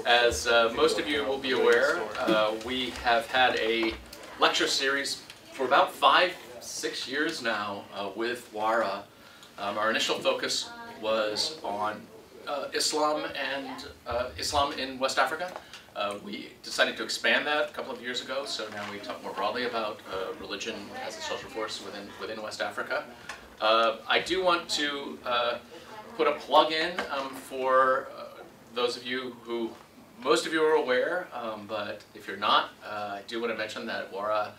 As most of you will be aware, we have had a lecture series for about 5-6 years now with WARA. Our initial focus was on Islam and Islam in West Africa. We decided to expand that a couple of years ago, so now we talk more broadly about religion as a social force within West Africa. I do want to put a plug in for those of you who, most of you are aware, but if you're not, I do want to mention that WARA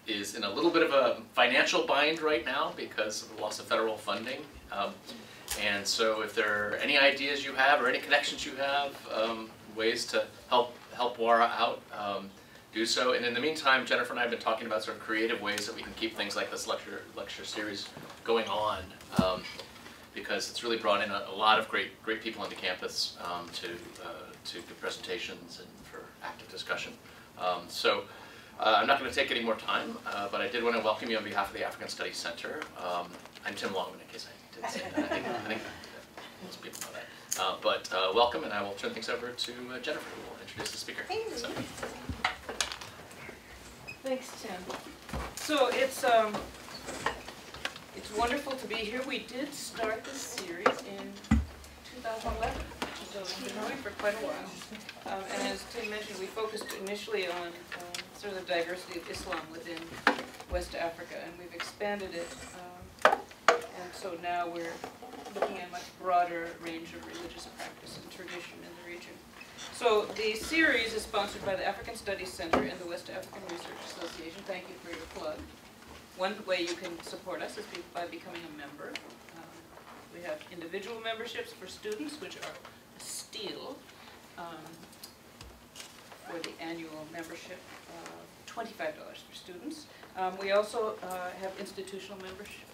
is in a little bit of a financial bind right now because of the loss of federal funding. And so if there are any ideas you have or any connections you have, ways to help WARA out, do so. And in the meantime, Jennifer and I have been talking about sort of creative ways that we can keep things like this lecture series going on, because it's really brought in a lot of great people into campus to give presentations and for active discussion. So I'm not going to take any more time, but I did want to welcome you on behalf of the African Studies Center. I'm Tim Longman, in case I didn't say that. I think most people know that. But welcome, and I will turn things over to Jennifer, who will introduce the speaker. So. Thanks, Tim. So it's wonderful to be here. We did start this series in 2011, so we've been going for quite a while. And as Tim mentioned, we focused initially on sort of the diversity of Islam within West Africa, and we've expanded it. And so now we're looking at a much broader range of religious practice and tradition in the region. So the series is sponsored by the African Studies Center and the West African Research Association. Thank you for your plug. One way you can support us is by becoming a member. We have individual memberships for students, which are a steal for the annual membership, $25 for students. We also have institutional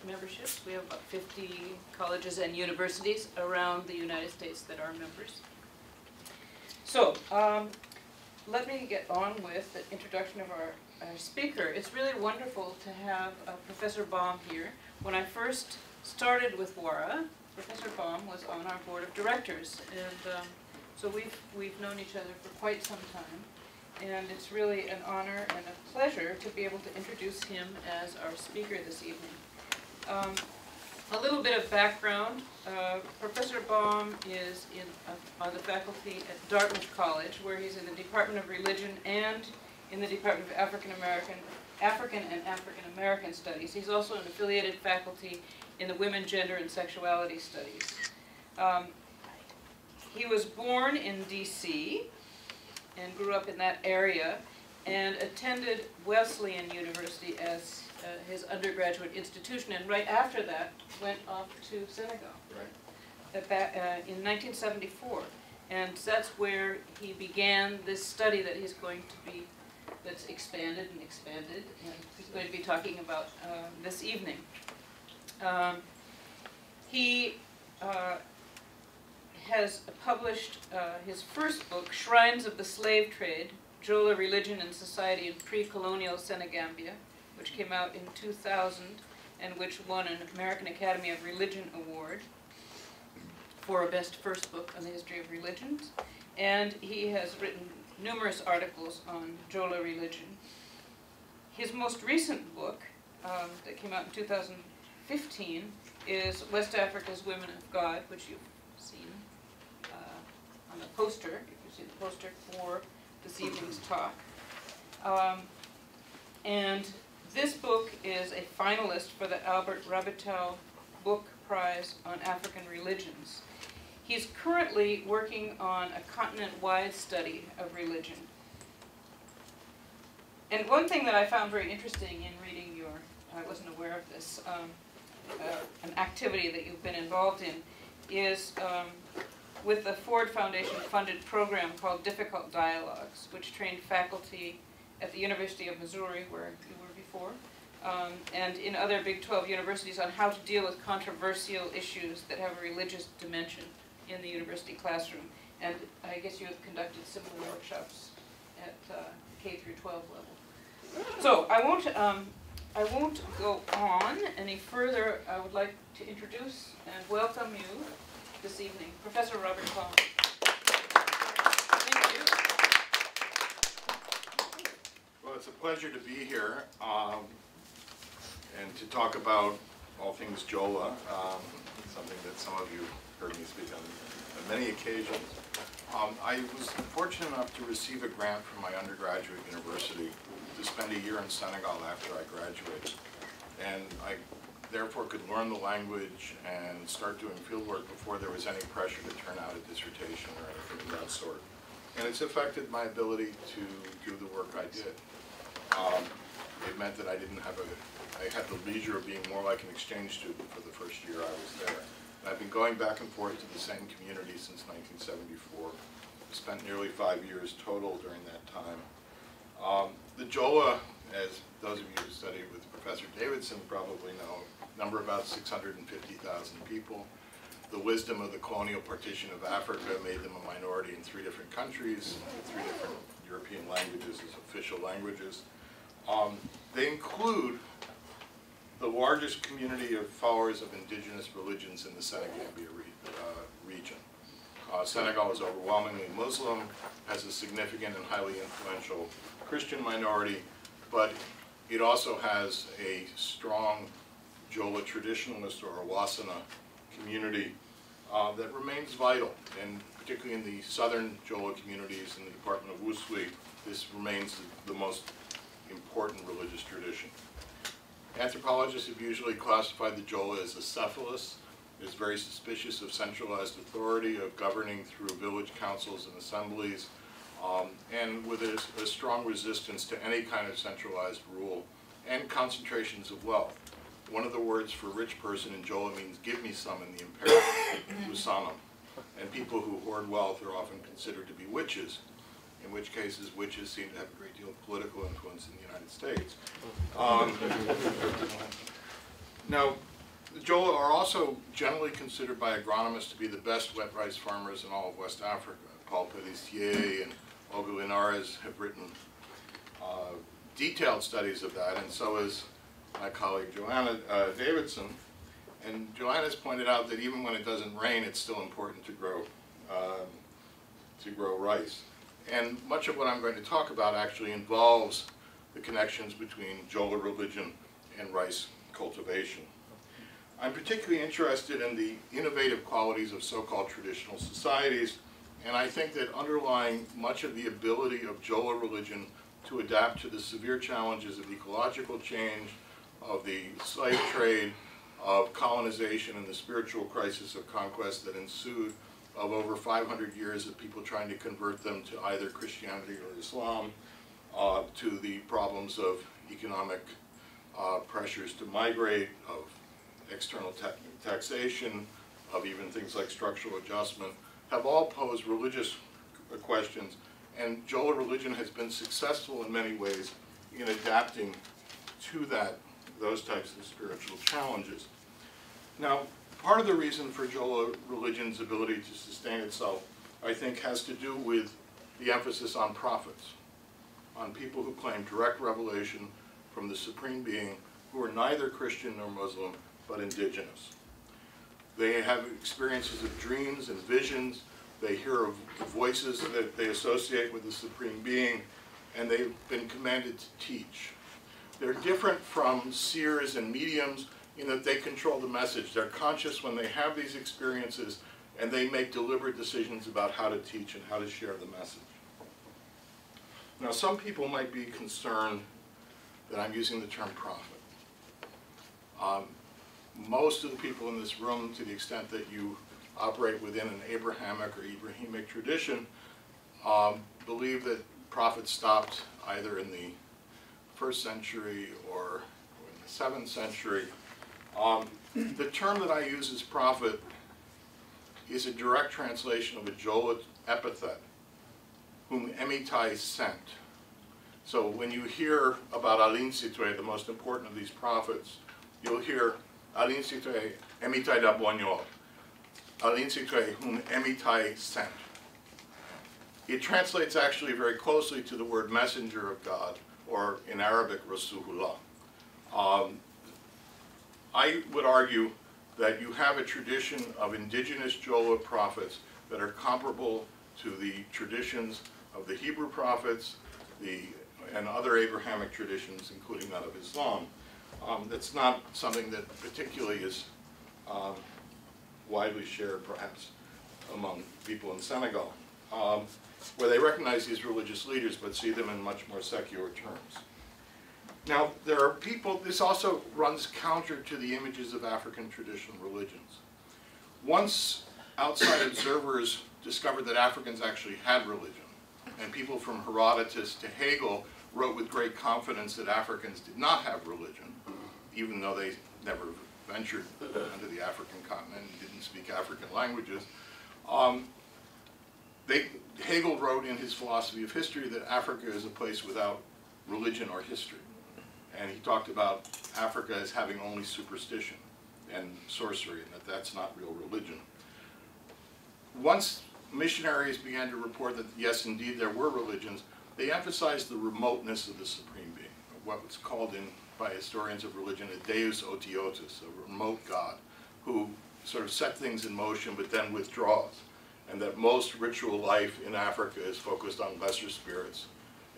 memberships. We have about 50 colleges and universities around the United States that are members. So let me get on with the introduction of our speaker. It's really wonderful to have Professor Baum here. When I first started with WARA, Professor Baum was on our board of directors, and so we've known each other for quite some time, and it's really an honor and a pleasure to be able to introduce him as our speaker this evening. A little bit of background. Professor Baum is on the faculty at Dartmouth College, where he's in the Department of Religion and in the Department of African and African American Studies. He's also an affiliated faculty in the Women, Gender, and Sexuality Studies. He was born in D.C. and grew up in that area and attended Wesleyan University as his undergraduate institution, and right after that went off to Senegal in 1974. And that's where he began this study that he's going to be, that's expanded, and he's going to be talking about this evening. He has published his first book, Shrines of the Slave Trade, Jola Religion and Society in Pre-Colonial Senegambia, which came out in 2000 and which won an American Academy of Religion Award for a best first book on the history of religions. And he has written numerous articles on Jola religion. His most recent book, that came out in 2015, is West Africa's Women of God, which you've seen on the poster, if you see the poster for this evening's talk. And this book is a finalist for the Albert Rabitow Book Prize on African Religions. He's currently working on a continent-wide study of religion. And one thing that I found very interesting in reading your, I wasn't aware of this, an activity that you've been involved in, is with the Ford Foundation funded program called Difficult Dialogues, which trained faculty at the University of Missouri, where you were before, and in other Big 12 universities on how to deal with controversial issues that have a religious dimension in the university classroom. And I guess you have conducted similar workshops at K through 12 level. So I won't go on any further. I would like to introduce and welcome you this evening, Professor Robert Baum. it's a pleasure to be here and to talk about all things JOLA, something that some of you heard me speak on many occasions. I was fortunate enough to receive a grant from my undergraduate university to spend a year in Senegal after I graduated. And I therefore could learn the language and start doing fieldwork before there was any pressure to turn out a dissertation or anything of that sort. And it's affected my ability to do the work I did. It meant that I had the leisure of being more like an exchange student for the first year I was there. And I've been going back and forth to the same community since 1974. Spent nearly 5 years total during that time. The JOLA, as those of you who studied with Professor Davidson probably know, number about 650,000 people. The wisdom of the colonial partition of Africa made them a minority in 3 different countries, 3 different European languages as official languages. They include the largest community of followers of indigenous religions in the Senegambia region. Senegal is overwhelmingly Muslim, has a significant and highly influential Christian minority, but it also has a strong JOLA traditionalist or Awasana community that remains vital, and particularly in the southern JOLA communities in the Department of Wusui, this remains the most important religious tradition. Anthropologists have usually classified the JOLA as acephalous. Is very suspicious of centralized authority, of governing through village councils and assemblies, and with a strong resistance to any kind of centralized rule and concentrations of wealth. One of the words for rich person in JOLA means give me some in the imperative, usanam. And people who hoard wealth are often considered to be witches, in which cases witches seem to have a great deal of political influence in the United States. Now, the JOLA are also generally considered by agronomists to be the best wet rice farmers in all of West Africa. Paul Pellissier and Olga Linares have written detailed studies of that, and so has my colleague Joanna Davidson. And Joanna has pointed out that even when it doesn't rain, it's still important to grow rice. And much of what I'm going to talk about actually involves the connections between JOLA religion and rice cultivation. I'm particularly interested in the innovative qualities of so-called traditional societies, and I think that underlying much of the ability of JOLA religion to adapt to the severe challenges of ecological change, of the slave trade, of colonization and the spiritual crisis of conquest that ensued, of over 500 years of people trying to convert them to either Christianity or Islam, to the problems of economic pressures to migrate, of external taxation, of even things like structural adjustment, have all posed religious questions, and JOLA religion has been successful in many ways in adapting to those types of spiritual challenges. Now, part of the reason for JOLA religion's ability to sustain itself, I think, has to do with the emphasis on prophets, on people who claim direct revelation from the Supreme Being, who are neither Christian nor Muslim, but indigenous. They have experiences of dreams and visions. They hear of voices that they associate with the Supreme Being, and they've been commanded to teach. They're different from seers and mediums in that they control the message. They're conscious when they have these experiences, and they make deliberate decisions about how to teach and how to share the message. Now, some people might be concerned that I'm using the term prophet. Most of the people in this room, to the extent that you operate within an Abrahamic or Ibrahimic tradition, believe that prophets stopped either in the 1st century or in the 7th century. The term that I use as prophet is a direct translation of a JOLA epithet, whom Emitai sent. So when you hear about Aline Sitwe, the most important of these prophets, you'll hear Aline Sitwe, Emitai da Boignol, Aline Sitwe, whom Emitai sent. It translates actually very closely to the word messenger of God, or in Arabic, Rasulullah. I would argue that you have a tradition of indigenous JOLA prophets that are comparable to the traditions of the Hebrew prophets, the and other Abrahamic traditions, including that of Islam. That's not something that particularly is widely shared, perhaps, among people in Senegal, where they recognize these religious leaders but see them in much more secular terms. Now, there are people, this also runs counter to the images of African traditional religions. Once outside observers discovered that Africans actually had religion, and people from Herodotus to Hegel wrote with great confidence that Africans did not have religion, even though they never ventured onto the African continent and didn't speak African languages. Hegel wrote in his philosophy of history that Africa is a place without religion or history. And he talked about Africa as having only superstition and sorcery, and that that's not real religion. Once missionaries began to report that, yes, indeed, there were religions, they emphasized the remoteness of the Supreme Being, what was called by historians of religion a deus otiotus, a remote God, who sort of set things in motion but then withdraws, and that most ritual life in Africa is focused on lesser spirits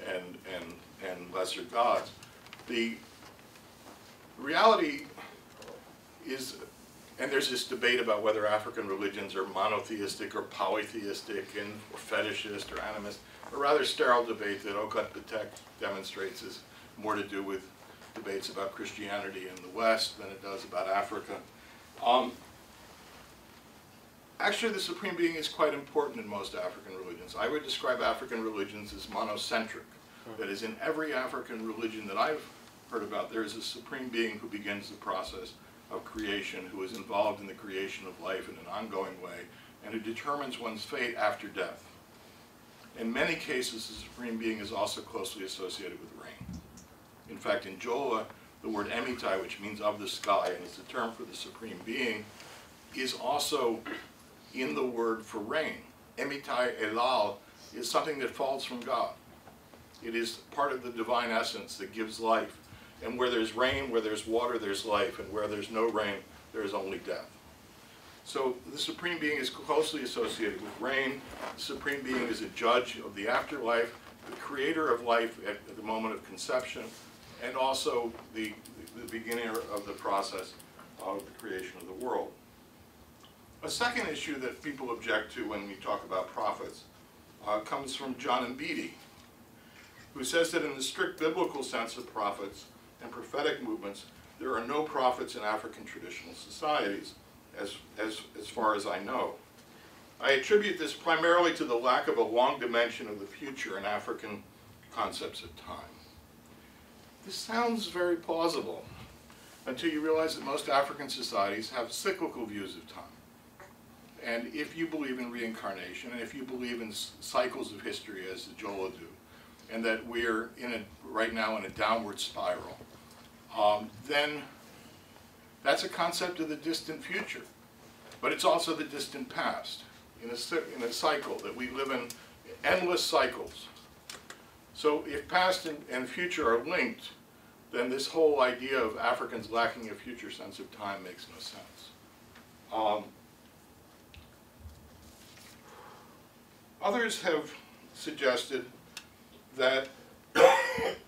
and lesser gods. The reality is, and there's this debate about whether African religions are monotheistic or polytheistic or fetishist or animist, a rather sterile debate that Okat Patek demonstrates is more to do with debates about Christianity in the West than it does about Africa. Actually, the Supreme Being is quite important in most African religions. I would describe African religions as monocentric. That is, in every African religion that I've heard about, there is a Supreme Being who begins the process of creation, who is involved in the creation of life in an ongoing way, and who determines one's fate after death. In many cases, the Supreme Being is also closely associated with rain. In fact, in Jola, the word emitai, which means of the sky, and is the term for the Supreme Being, is also in the word for rain. Emitai elal is something that falls from God. It is part of the divine essence that gives life. And where there's rain, where there's water, there's life. And where there's no rain, there is only death. So the Supreme Being is closely associated with rain. The Supreme Being is a judge of the afterlife, the creator of life at the moment of conception, and also the beginning of the process of the creation of the world. A second issue that people object to when we talk about prophets comes from John Mbidi, who says that in the strict biblical sense of prophets and prophetic movements, there are no prophets in African traditional societies, as far as I know. I attribute this primarily to the lack of a long dimension of the future in African concepts of time. This sounds very plausible until you realize that most African societies have cyclical views of time. And if you believe in reincarnation, and if you believe in cycles of history as the Jola do, and that we're right now in a downward spiral, then that's a concept of the distant future. But it's also the distant past, in a cycle, that we live in endless cycles. So if past and future are linked, then this whole idea of Africans lacking a future sense of time makes no sense. Others have suggested that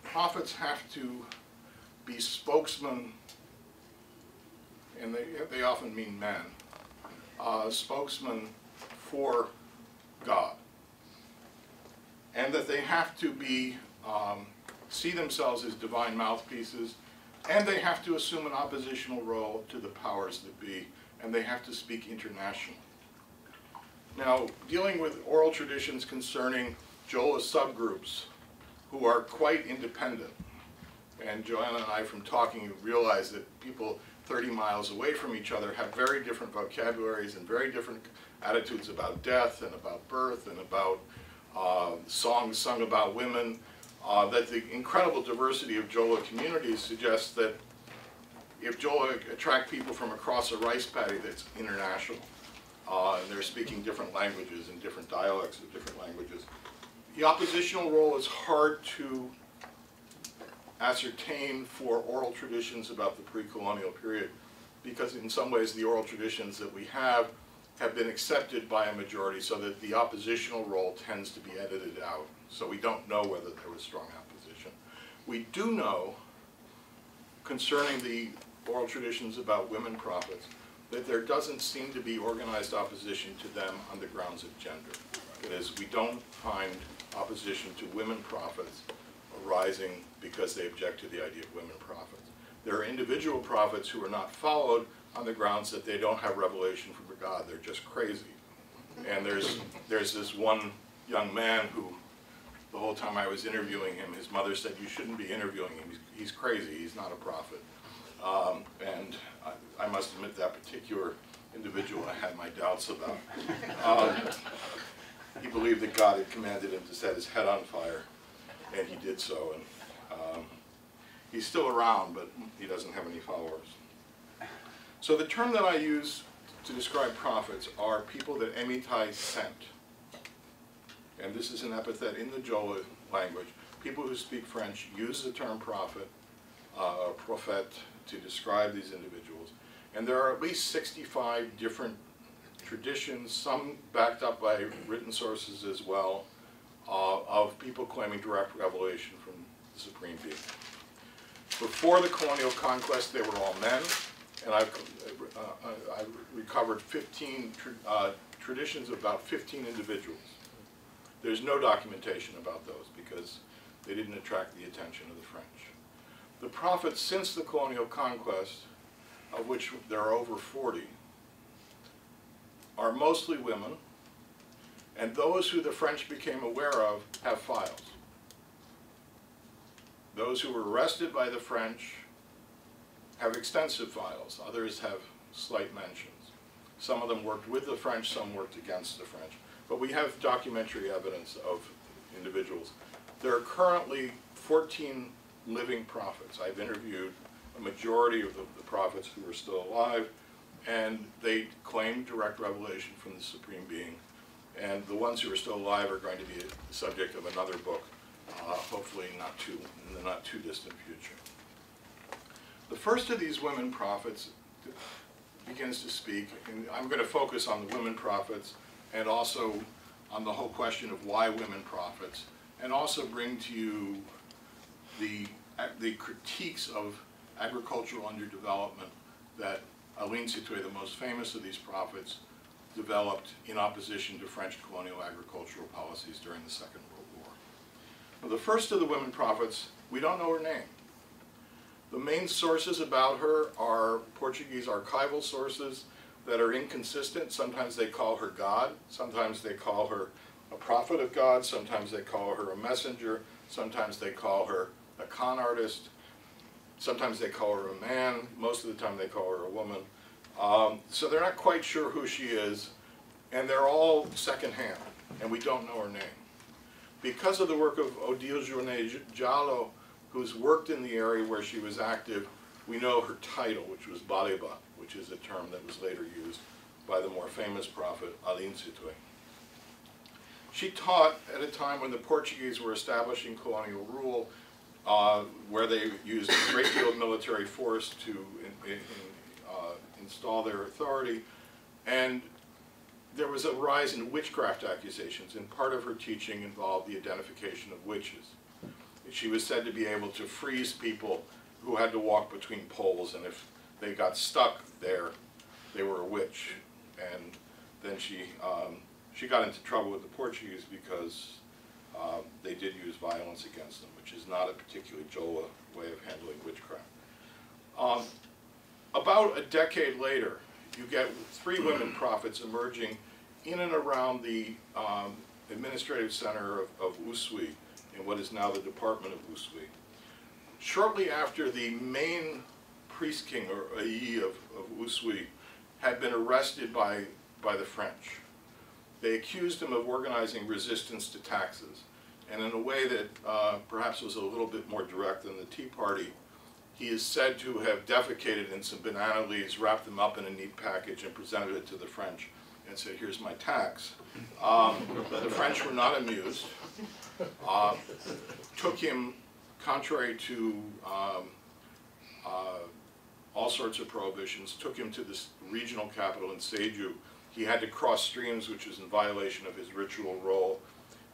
prophets have to be spokesmen, and they often mean men, spokesmen for God, and that they have to be see themselves as divine mouthpieces, and they have to assume an oppositional role to the powers that be, and they have to speak internationally. Now, dealing with oral traditions concerning Jola subgroups who are quite independent, and Joanna and I, from talking, realize that people 30 miles away from each other have very different vocabularies and very different attitudes about death and about birth and about songs sung about women, that the incredible diversity of Jola communities suggests that if Jola attract people from across a rice paddy that's international, and they're speaking different languages and different dialects of different languages, the oppositional role is hard to ascertain for oral traditions about the pre-colonial period, because in some ways the oral traditions that we have have been accepted by a majority so that the oppositional role tends to be edited out. So we don't know whether there was strong opposition. We do know, concerning the oral traditions about women prophets, that there doesn't seem to be organized opposition to them on the grounds of gender. That is, we don't find opposition to women prophets arising because they object to the idea of women prophets. There are individual prophets who are not followed on the grounds that they don't have revelation from God, they're just crazy. And there's this one young man who, the whole time I was interviewing him, his mother said, "You shouldn't be interviewing him, he's crazy, he's not a prophet." And I must admit that particular individual I had my doubts about. He believed that God had commanded him to set his head on fire, and he did so. And he's still around, but he doesn't have any followers. So the term that I use to describe prophets are people that emitai sent. And this is an epithet in the Jola language. People who speak French use the term prophet, prophet, to describe these individuals. And there are at least 65 different traditions, some backed up by written sources as well, of people claiming direct revelation from the Supreme Being. Before the colonial conquest, they were all men, and I've recovered 15 traditions of about 15 individuals. There's no documentation about those because they didn't attract the attention of the French. The prophets since the colonial conquest, of which there are over 40, are mostly women, and those who the French became aware of have files. Those who were arrested by the French have extensive files. Others have slight mentions. Some of them worked with the French, some worked against the French. But we have documentary evidence of individuals. There are currently 14 living prophets. I've interviewed a majority of the prophets who are still alive, and they claim direct revelation from the Supreme Being. And the ones who are still alive are going to be the subject of another book, hopefully in the not too distant future. The first of these women prophets begins to speak, and I'm going to focus on the women prophets and also on the whole question of why women prophets, and also bring to you the critiques of agricultural underdevelopment that Aline Sitoé, the most famous of these prophets, developed in opposition to French colonial agricultural policies during the Second World War. Now, the first of the women prophets, we don't know her name. The main sources about her are Portuguese archival sources that are inconsistent. Sometimes they call her God, sometimes they call her a prophet of God, sometimes they call her a messenger, sometimes they call her a con artist, sometimes they call her a man, most of the time they call her a woman. So they're not quite sure who she is, and they're all secondhand, and we don't know her name. Because of the work of Odile Journet-Jallo, who's worked in the area where she was active, we know her title, which was Baleba, which is a term that was later used by the more famous prophet Aline Sitoé. She taught at a time when the Portuguese were establishing colonial rule, where they used a great deal of military force to install their authority, and there was a rise in witchcraft accusations, and part of her teaching involved the identification of witches. She was said to be able to freeze people who had to walk between poles, and if they got stuck there, they were a witch. And then she got into trouble with the Portuguese because they did use violence against them, which is not a particularly Jola way of handling witchcraft. About a decade later, you get 3 women prophets emerging in and around the administrative center of Usui, in what is now the Department of Usui. Shortly after the main priest king, or Ayi of Usui, had been arrested by the French, they accused him of organizing resistance to taxes. And in a way that perhaps was a little bit more direct than the Tea Party, he is said to have defecated in some banana leaves, wrapped them up in a neat package, and presented it to the French and said, "Here's my tax." The French were not amused. Took him, contrary to all sorts of prohibitions, took him to this regional capital in Seju. He had to cross streams, which was in violation of his ritual role.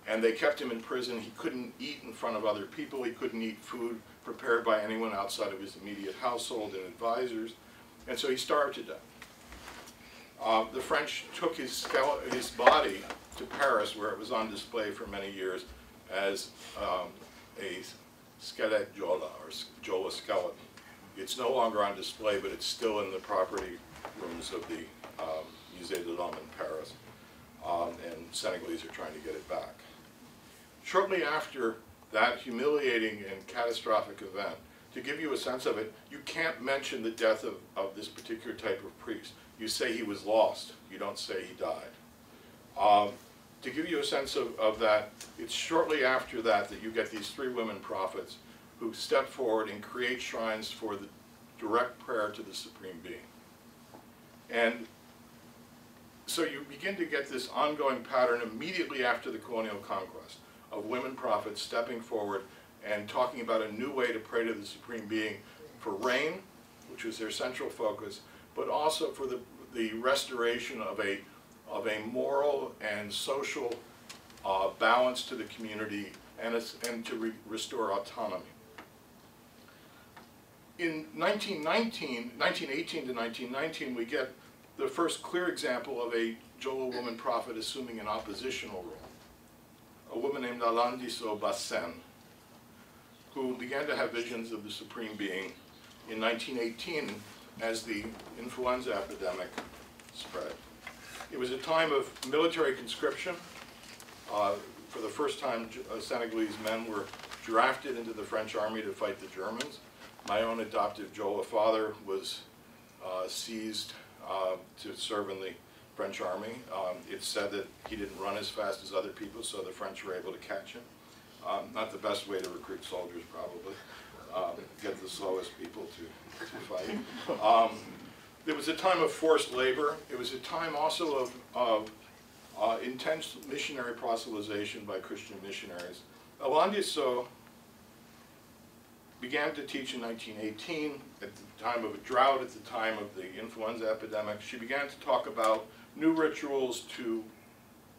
And they kept him in prison. He couldn't eat in front of other people. He couldn't eat food prepared by anyone outside of his immediate household and advisors. And so he starved to death. The French took his body to Paris, where it was on display for many years as a squelette Jola, or Jola skeleton. It's no longer on display, but it's still in the property rooms of the Musée de l'Homme in Paris, and Senegalese are trying to get it back. Shortly after that humiliating and catastrophic event, to give you a sense of it, you can't mention the death of this particular type of priest. You say he was lost. You don't say he died. To give you a sense of that, it's shortly after that that you get these three women prophets who step forward and create shrines for the direct prayer to the Supreme Being. And so you begin to get this ongoing pattern immediately after the colonial conquest of women prophets stepping forward and talking about a new way to pray to the Supreme Being for rain, which was their central focus, but also for the restoration of a moral and social balance to the community and to restore autonomy. In 1918 to 1919, we get the first clear example of a Jola woman prophet assuming an oppositional role. A woman named Alandiso Bassen, who began to have visions of the Supreme Being in 1918 as the influenza epidemic spread. It was a time of military conscription. For the first time, Senegalese men were drafted into the French army to fight the Germans. My own adoptive Jola father was seized to serve in the French army. It's said that he didn't run as fast as other people, so the French were able to catch him. Not the best way to recruit soldiers, probably. Get the slowest people to fight. It was a time of forced labor. It was a time also of intense missionary proselytization by Christian missionaries. Alandiso began to teach in 1918 at the time of a drought, at the time of the influenza epidemic. She began to talk about new rituals to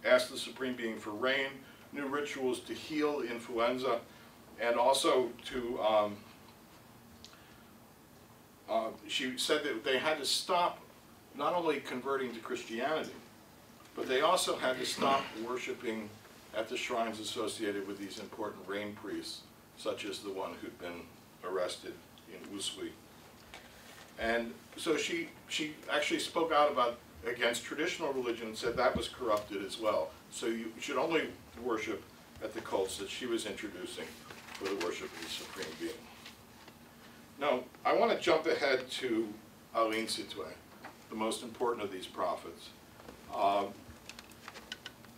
ask the Supreme Being for rain, new rituals to heal influenza, and also to, she said that they had to stop not only converting to Christianity, but they also had to stop worshiping at the shrines associated with these important rain priests, such as the one who'd been arrested in Usui. And so she actually spoke out against traditional religion and said that was corrupted as well. So you should only worship at the cults that she was introducing for the worship of the Supreme Being. Now, I want to jump ahead to Aline Sitoé, the most important of these prophets,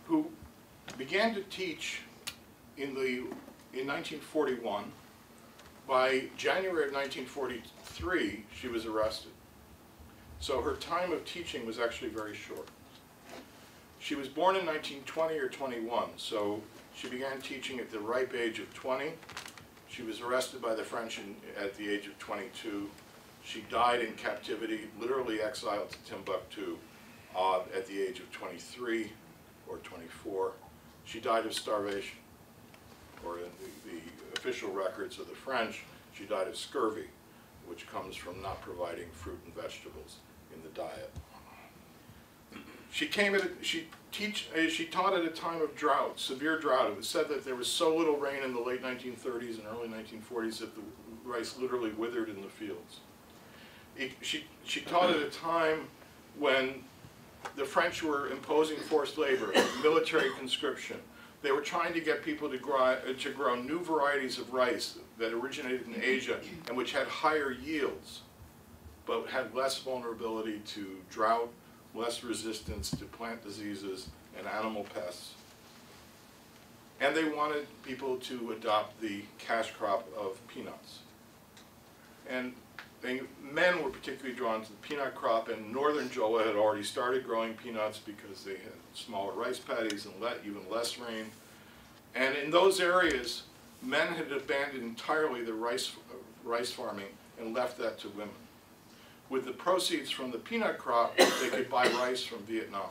who began to teach in 1941. By January of 1943, she was arrested. So her time of teaching was actually very short. She was born in 1920 or 21, so she began teaching at the ripe age of 20. She was arrested by the French at the age of 22. She died in captivity, literally exiled to Timbuktu at the age of 23 or 24. She died of starvation, or in the official records of the French, she died of scurvy, which comes from not providing fruit and vegetables in the diet. She taught at a time of drought, severe drought. It was said that there was so little rain in the late 1930s and early 1940s that the rice literally withered in the fields. She taught at a time when the French were imposing forced labor, military conscription. They were trying to get people to grow new varieties of rice that originated in Asia and which had higher yields, but had less vulnerability to drought, less resistance to plant diseases and animal pests. And they wanted people to adopt the cash crop of peanuts. And men were particularly drawn to the peanut crop, and northern Jola had already started growing peanuts because they had smaller rice paddies and even less rain. And in those areas, men had abandoned entirely the rice farming and left that to women. with the proceeds from the peanut crop, they could buy rice from Vietnam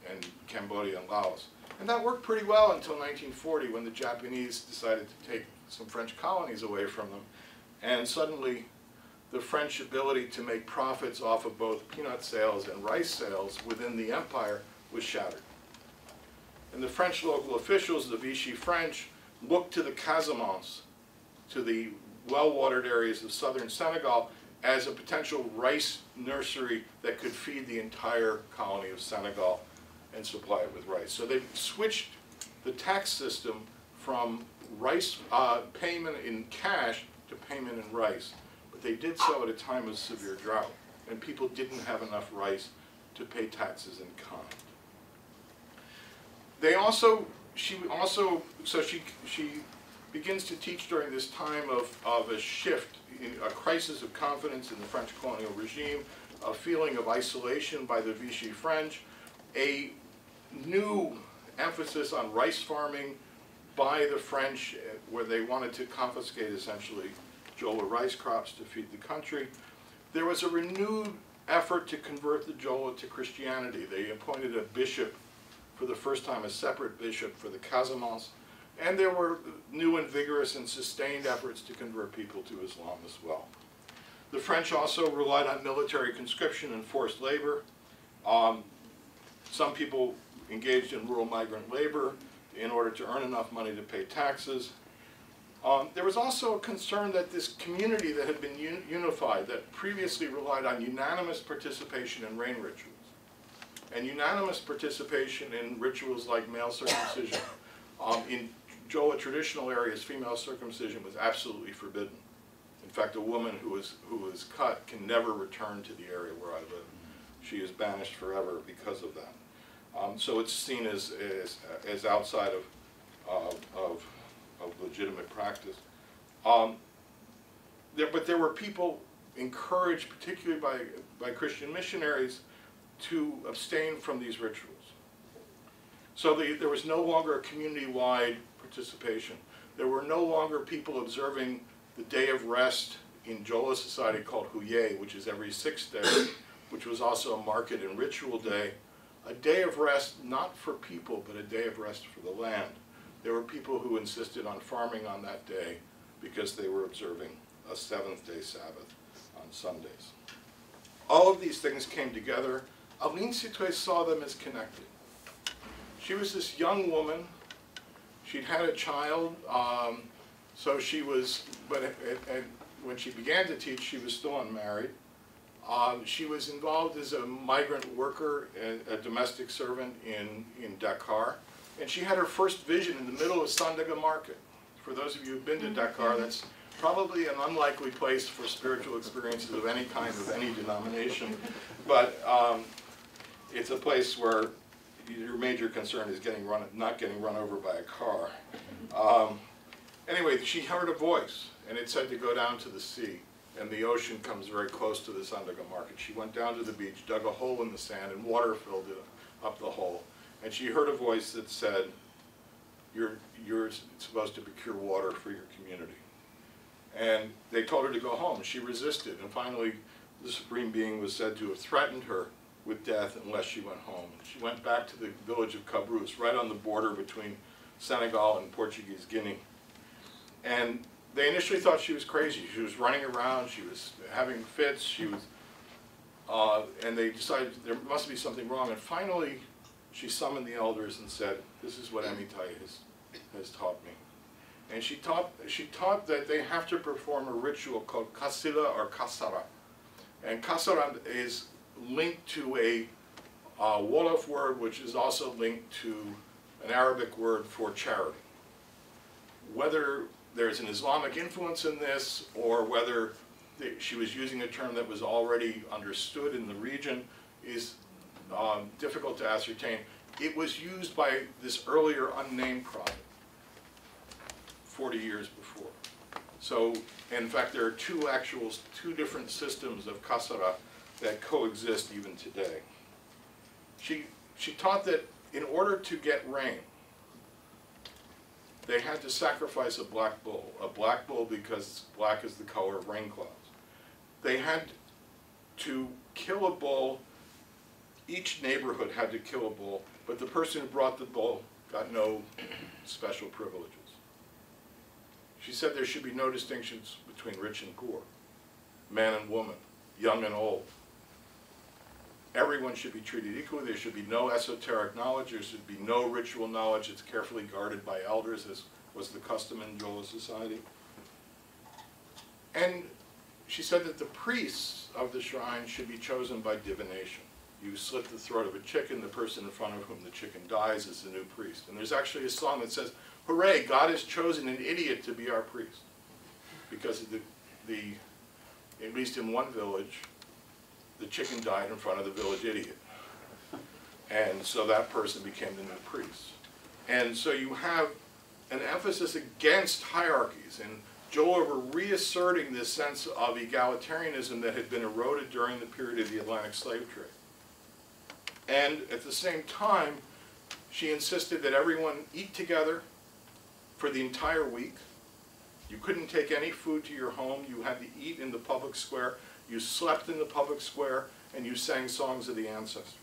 and Cambodia and Laos. And that worked pretty well until 1940, when the Japanese decided to take some French colonies away from them. And suddenly, the French ability to make profits off of both peanut sales and rice sales within the empire was shattered. And the French local officials, the Vichy French, looked to the Casamance, to the well-watered areas of southern Senegal, as a potential rice nursery that could feed the entire colony of Senegal and supply it with rice. So they switched the tax system from rice payment in cash to payment in rice. But they did so at a time of severe drought, and people didn't have enough rice to pay taxes in kind. She begins to teach during this time of a shift, a crisis of confidence in the French colonial regime, a feeling of isolation by the Vichy French, a new emphasis on rice farming by the French, where they wanted to confiscate essentially Jola rice crops to feed the country. There was a renewed effort to convert the Jola to Christianity. They appointed a bishop, for the first time a separate bishop for the Casamance, and there were new and vigorous and sustained efforts to convert people to Islam as well. The French also relied on military conscription and forced labor. Some people engaged in rural migrant labor in order to earn enough money to pay taxes. There was also a concern that this community that had been unified, that previously relied on unanimous participation in rain rituals, and unanimous participation in rituals like male circumcision. In Jola traditional areas, female circumcision was absolutely forbidden. In fact, a woman who was cut can never return to the area where I live. She is banished forever because of that. So it's seen as outside of legitimate practice. But there were people encouraged, particularly by Christian missionaries, to abstain from these rituals. So there was no longer a community-wide participation. There were no longer people observing the day of rest in Jola society called Huye, which is every 6th day, which was also a market and ritual day. A day of rest, not for people, but a day of rest for the land. There were people who insisted on farming on that day because they were observing a 7th-day Sabbath on Sundays. All of these things came together. Aline Sitoé saw them as connected. She was this young woman. She'd had a child, so she was, but when she began to teach, she was still unmarried. She was involved as a migrant worker, a domestic servant in Dakar, and she had her first vision in the middle of Sandaga Market. For those of you who've been to Dakar, that's probably an unlikely place for spiritual experiences of any kind, of any denomination, but it's a place where your major concern is not getting run over by a car. Anyway, she heard a voice, and it said to go down to the sea. And the ocean comes very close to the Sandaga Market. She went down to the beach, dug a hole in the sand, and water filled it up the hole. And she heard a voice that said, you're supposed to procure water for your community. And they told her to go home. She resisted, and finally the Supreme Being was said to have threatened her with death unless she went home. She went back to the village of Cabrousse, right on the border between Senegal and Portuguese Guinea. And they initially thought she was crazy. She was running around, she was having fits, and they decided there must be something wrong. And finally, she summoned the elders and said, this is what Amitai has taught me. And she taught that they have to perform a ritual called kasila or kasara. And kasara is linked to a Wolof word, which is also linked to an Arabic word for charity. Whether there's an Islamic influence in this, or whether she was using a term that was already understood in the region, is difficult to ascertain. It was used by this earlier unnamed prophet 40 years before. So, in fact, there are two different systems of kasara that coexist even today. She taught that in order to get rain, they had to sacrifice a black bull because black is the color of rain clouds. They had to kill a bull, each neighborhood had to kill a bull, but the person who brought the bull got no special privileges. She said there should be no distinctions between rich and poor, man and woman, young and old. Everyone should be treated equally. There should be no esoteric knowledge. There should be no ritual knowledge. It's carefully guarded by elders, as was the custom in Jola society. And she said that the priests of the shrine should be chosen by divination. You slit the throat of a chicken, the person in front of whom the chicken dies is the new priest. And there's actually a song that says, "Hooray, God has chosen an idiot to be our priest." Because at least in one village, the chicken died in front of the village idiot. And so that person became the new priest. And so you have an emphasis against hierarchies. And Jola were reasserting this sense of egalitarianism that had been eroded during the period of the Atlantic slave trade. And at the same time, she insisted that everyone eat together for the entire week. You couldn't take any food to your home. You had to eat in the public square. You slept in the public square, and you sang songs of the ancestors.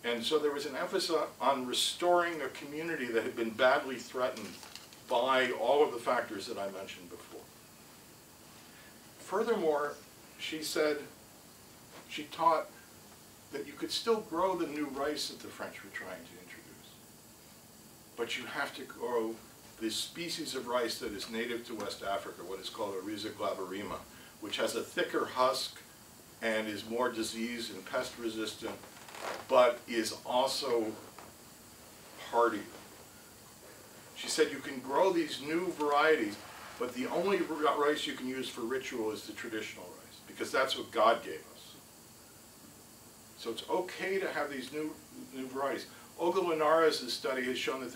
And so there was an emphasis on restoring a community that had been badly threatened by all of the factors that I mentioned before. Furthermore, she said, she taught that you could still grow the new rice that the French were trying to introduce, but you have to grow this species of rice that is native to West Africa, what is called Oryza glaberrima, which has a thicker husk and is more disease and pest resistant, but is also hardy. She said you can grow these new varieties, but the only rice you can use for ritual is the traditional rice, because that's what God gave us. So it's okay to have these new varieties. Olga Linares' study has shown that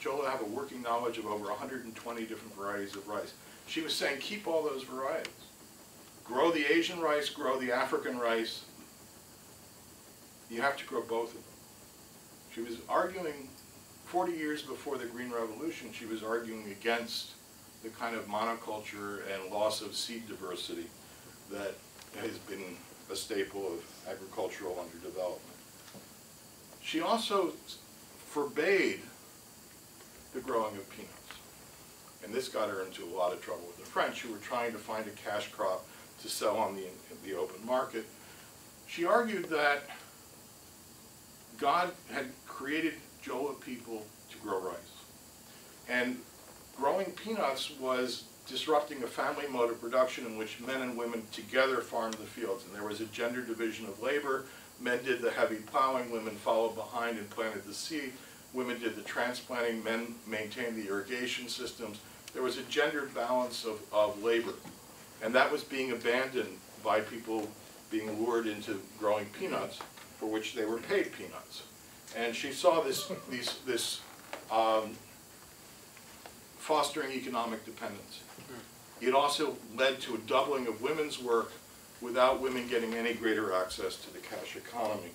Jola have a working knowledge of over 120 different varieties of rice. She was saying, keep all those varieties. Grow the Asian rice, grow the African rice. You have to grow both of them. She was arguing, 40 years before the Green Revolution, she was arguing against the kind of monoculture and loss of seed diversity that has been a staple of agricultural underdevelopment. She also forbade the growing of peanuts. And this got her into a lot of trouble with the French, who were trying to find a cash crop to sell on the open market. She argued that God had created Jola people to grow rice. And growing peanuts was disrupting a family mode of production in which men and women together farmed the fields. And there was a gender division of labor. Men did the heavy plowing, women followed behind and planted the seed. Women did the transplanting, men maintained the irrigation systems. There was a gendered balance of labor. And that was being abandoned by people being lured into growing peanuts, for which they were paid peanuts. And she saw this fostering economic dependence. It also led to a doubling of women's work without women getting any greater access to the cash economy.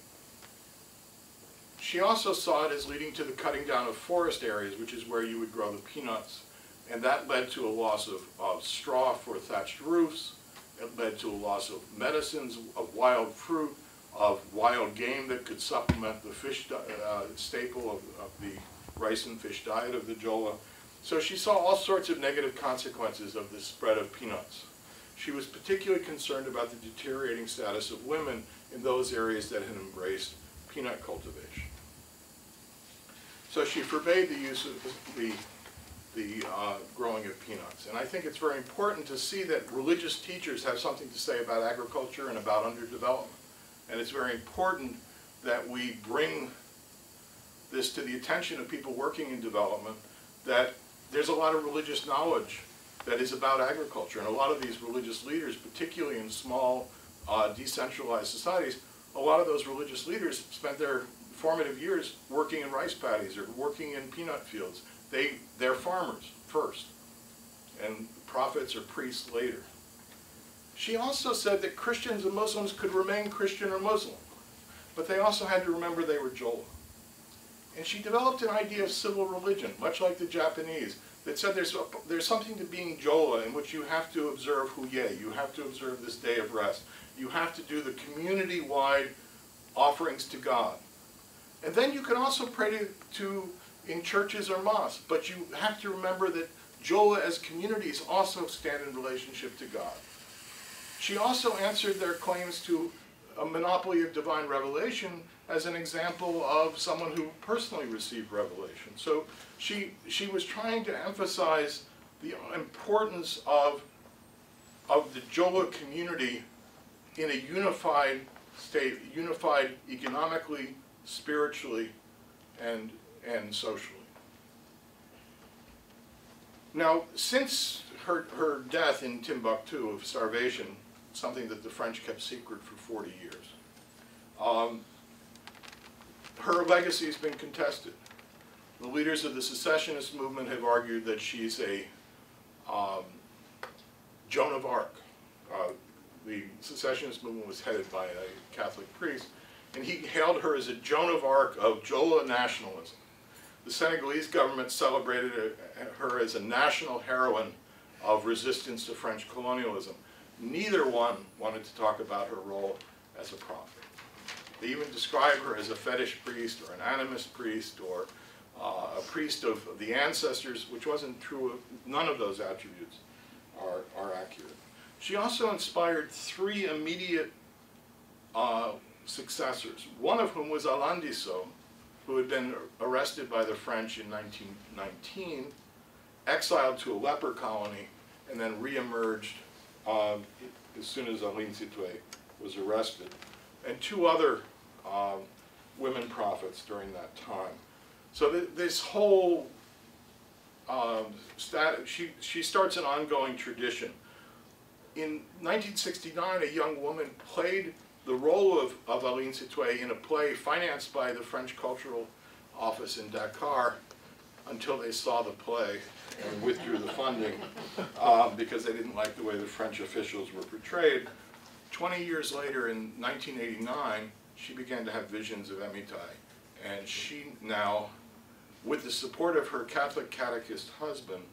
She also saw it as leading to the cutting down of forest areas, which is where you would grow the peanuts. And that led to a loss of straw for thatched roofs. It led to a loss of medicines, of wild fruit, of wild game that could supplement the fish staple of the rice and fish diet of the Jola. So she saw all sorts of negative consequences of the spread of peanuts. She was particularly concerned about the deteriorating status of women in those areas that had embraced peanut cultivation. So she forbade the use of the growing of peanuts. And I think it's very important to see that religious teachers have something to say about agriculture and about underdevelopment. And it's very important that we bring this to the attention of people working in development, that there's a lot of religious knowledge that is about agriculture. And a lot of these religious leaders, particularly in small, decentralized societies, a lot of those religious leaders spent their formative years working in rice paddies or working in peanut fields. They're farmers first, and prophets or priests later. She also said that Christians and Muslims could remain Christian or Muslim, but they also had to remember they were Jola. And she developed an idea of civil religion, much like the Japanese, that said there's something to being Jola in which you have to observe Huye, you have to observe this day of rest. You have to do the community-wide offerings to God. And then you can also pray in churches or mosques, but you have to remember that Jola as communities also stand in relationship to God. She also answered their claims to a monopoly of divine revelation as an example of someone who personally received revelation. So she was trying to emphasize the importance of the Jola community in a unified state, unified economically, spiritually, and socially. Now, since her death in Timbuktu of starvation, something that the French kept secret for 40 years, her legacy has been contested. The leaders of the secessionist movement have argued that she's a Joan of Arc. The secessionist movement was headed by a Catholic priest, and he hailed her as a Joan of Arc of Jola nationalism. The Senegalese government celebrated her as a national heroine of resistance to French colonialism. Neither one wanted to talk about her role as a prophet. They even describe her as a fetish priest or an animist priest or a priest of the ancestors, which wasn't true. None of those attributes are accurate. She also inspired 3 immediate successors, one of whom was Alain Dissot, who had been arrested by the French in 1919, exiled to a leper colony, and then re-emerged as soon as Aline Sitoé was arrested, and 2 other women prophets during that time. So this whole, she starts an ongoing tradition. In 1969, a young woman played the role of Aline Sitoé in a play financed by the French Cultural Office in Dakar until they saw the play and withdrew the funding because they didn't like the way the French officials were portrayed. 20 years later, in 1989, she began to have visions of Amitai. And she now, with the support of her Catholic catechist husband,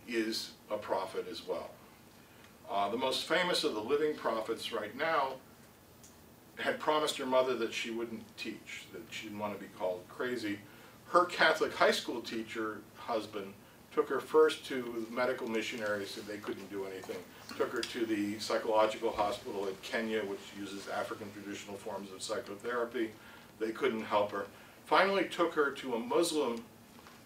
is a prophet as well. The most famous of the living prophets right now had promised her mother that she wouldn't teach, that she didn't want to be called crazy. Her Catholic high school teacher husband took her first to medical missionaries, said they couldn't do anything. Took her to the psychological hospital in Kenya, which uses African traditional forms of psychotherapy. They couldn't help her. Finally took her to a Muslim.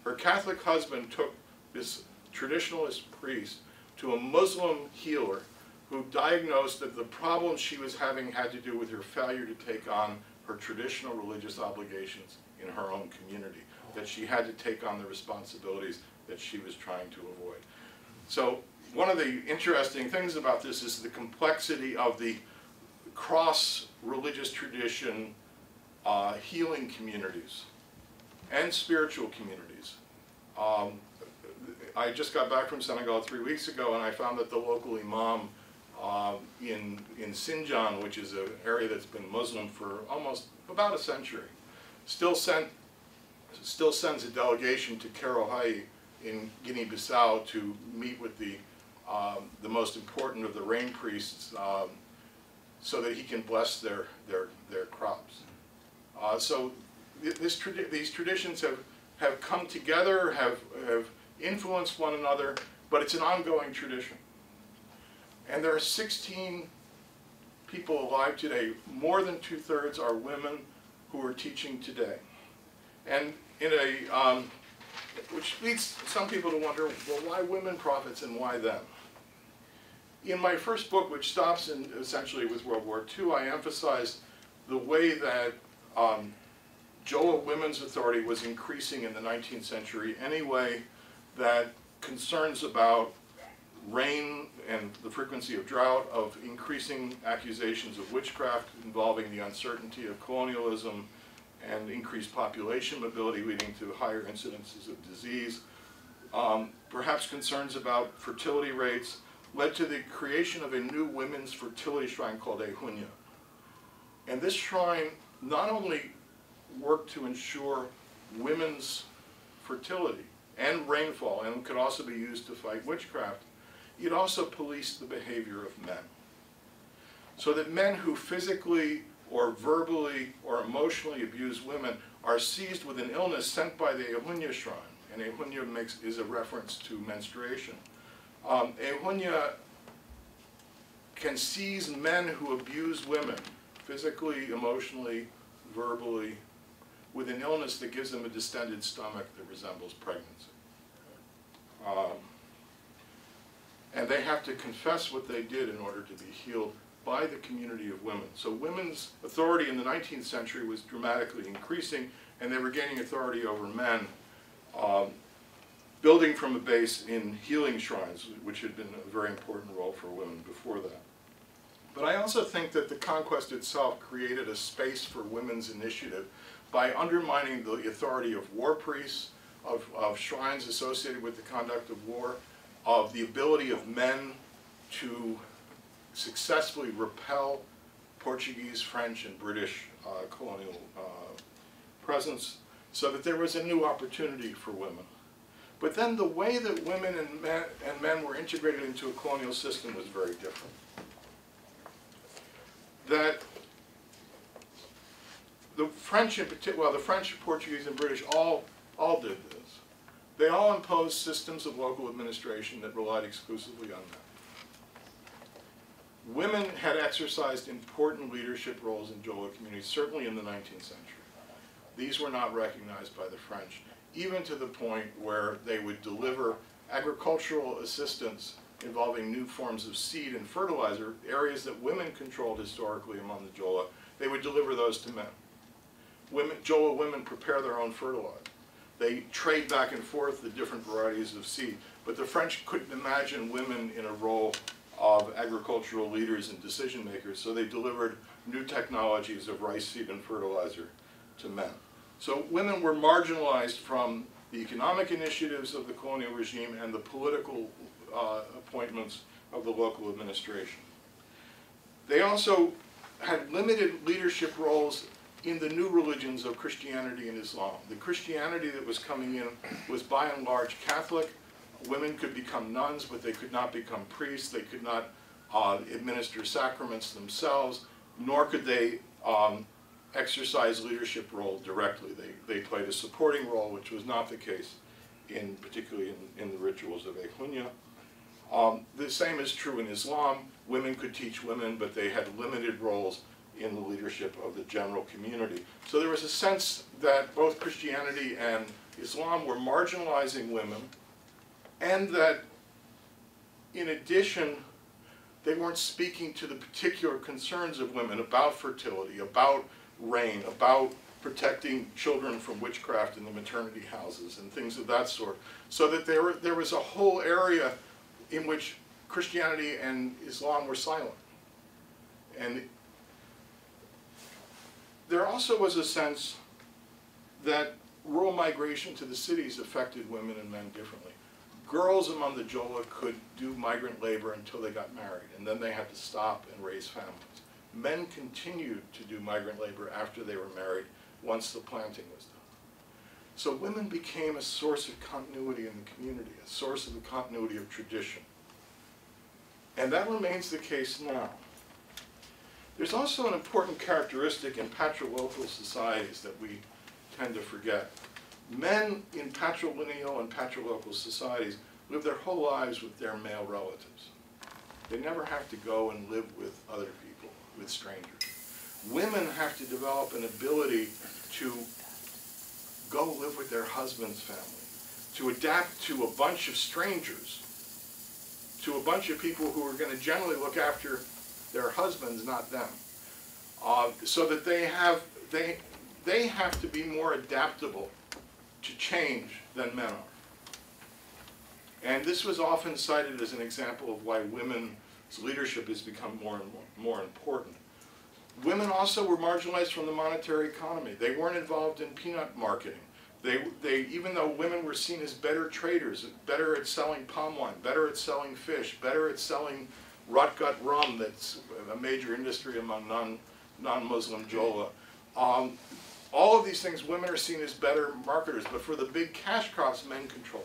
Her Catholic husband took this traditionalist priest to a Muslim healer who diagnosed that the problems she was having had to do with her failure to take on her traditional religious obligations in her own community, that she had to take on the responsibilities that she was trying to avoid. So one of the interesting things about this is the complexity of the cross-religious tradition healing communities and spiritual communities. I just got back from Senegal 3 weeks ago, and I found that the local imam in Sinjan, which is an area that's been Muslim for almost about a century, still sends a delegation to Karohai in Guinea-Bissau to meet with the most important of the rain priests so that he can bless their crops. So these traditions have come together, have influenced one another, but it's an ongoing tradition. And there are 16 people alive today. More than 2/3 are women who are teaching today. And in a, which leads some people to wonder, well, why women prophets and why them? In my first book, which stops essentially with World War II, I emphasized the way that Jola Women's Authority was increasing in the 19th century anyway, that concerns about rain and the frequency of drought, of increasing accusations of witchcraft involving the uncertainty of colonialism and increased population mobility leading to higher incidences of disease, perhaps concerns about fertility rates, led to the creation of a new women's fertility shrine called Ehunya. And this shrine not only worked to ensure women's fertility and rainfall, and could also be used to fight witchcraft, it also policed the behavior of men. So that men who physically or verbally or emotionally abuse women are seized with an illness sent by the Ehunya shrine, and Ehunya is a reference to menstruation. Ehunya can seize men who abuse women, physically, emotionally, verbally, with an illness that gives them a distended stomach that resembles pregnancy. And they have to confess what they did in order to be healed by the community of women. So women's authority in the 19th century was dramatically increasing, and they were gaining authority over men, building from a base in healing shrines, which had been a very important role for women before that. But I also think that the conquest itself created a space for women's initiative by undermining the authority of war priests, of shrines associated with the conduct of war, of the ability of men to successfully repel Portuguese, French, and British colonial presence, so that there was a new opportunity for women. But then the way that women and men were integrated into a colonial system was very different. That the French in particular, well, the French, Portuguese, and British all did this. They all imposed systems of local administration that relied exclusively on men. Women had exercised important leadership roles in Jola communities, certainly in the 19th century. These were not recognized by the French, even to the point where they would deliver agricultural assistance involving new forms of seed and fertilizer, areas that women controlled historically among the Jola. They would deliver those to men. Jola women prepare their own fertilizer. They trade back and forth the different varieties of seed. But the French couldn't imagine women in a role of agricultural leaders and decision makers, so they delivered new technologies of rice seed and fertilizer to men. So women were marginalized from the economic initiatives of the colonial regime and the political appointments of the local administration. They also had limited leadership roles in the new religions of Christianity and Islam. The Christianity that was coming in was by and large Catholic. Women could become nuns, but they could not become priests. They could not administer sacraments themselves, nor could they exercise leadership role directly. They played a supporting role, which was not the case particularly in the rituals of Ehunya. The same is true in Islam. Women could teach women, but they had limited roles in the leadership of the general community. So there was a sense that both Christianity and Islam were marginalizing women, and that in addition, they weren't speaking to the particular concerns of women about fertility, about rain, about protecting children from witchcraft in the maternity houses and things of that sort. So that there was a whole area in which Christianity and Islam were silent. And there also was a sense that rural migration to the cities affected women and men differently. Girls among the Jola could do migrant labor until they got married, and then they had to stop and raise families. Men continued to do migrant labor after they were married, once the planting was done. So women became a source of continuity in the community, a source of the continuity of tradition. And that remains the case now. There's also an important characteristic in patrilineal societies that we tend to forget. Men in patrilineal and patrilocal societies live their whole lives with their male relatives. They never have to go and live with other people, with strangers. Women have to develop an ability to go live with their husband's family, to adapt to a bunch of strangers, to a bunch of people who are going to generally look after their husbands, not them, so that they have to be more adaptable to change than men are. And this was often cited as an example of why women's leadership has become more and more important. Women also were marginalized from the monetary economy. They weren't involved in peanut marketing. Even though women were seen as better traders, better at selling palm wine, better at selling fish, better at selling rotgut rum, that's a major industry among non-Muslim Jola. All all of these things, women are seen as better marketers, but for the big cash crops, men control.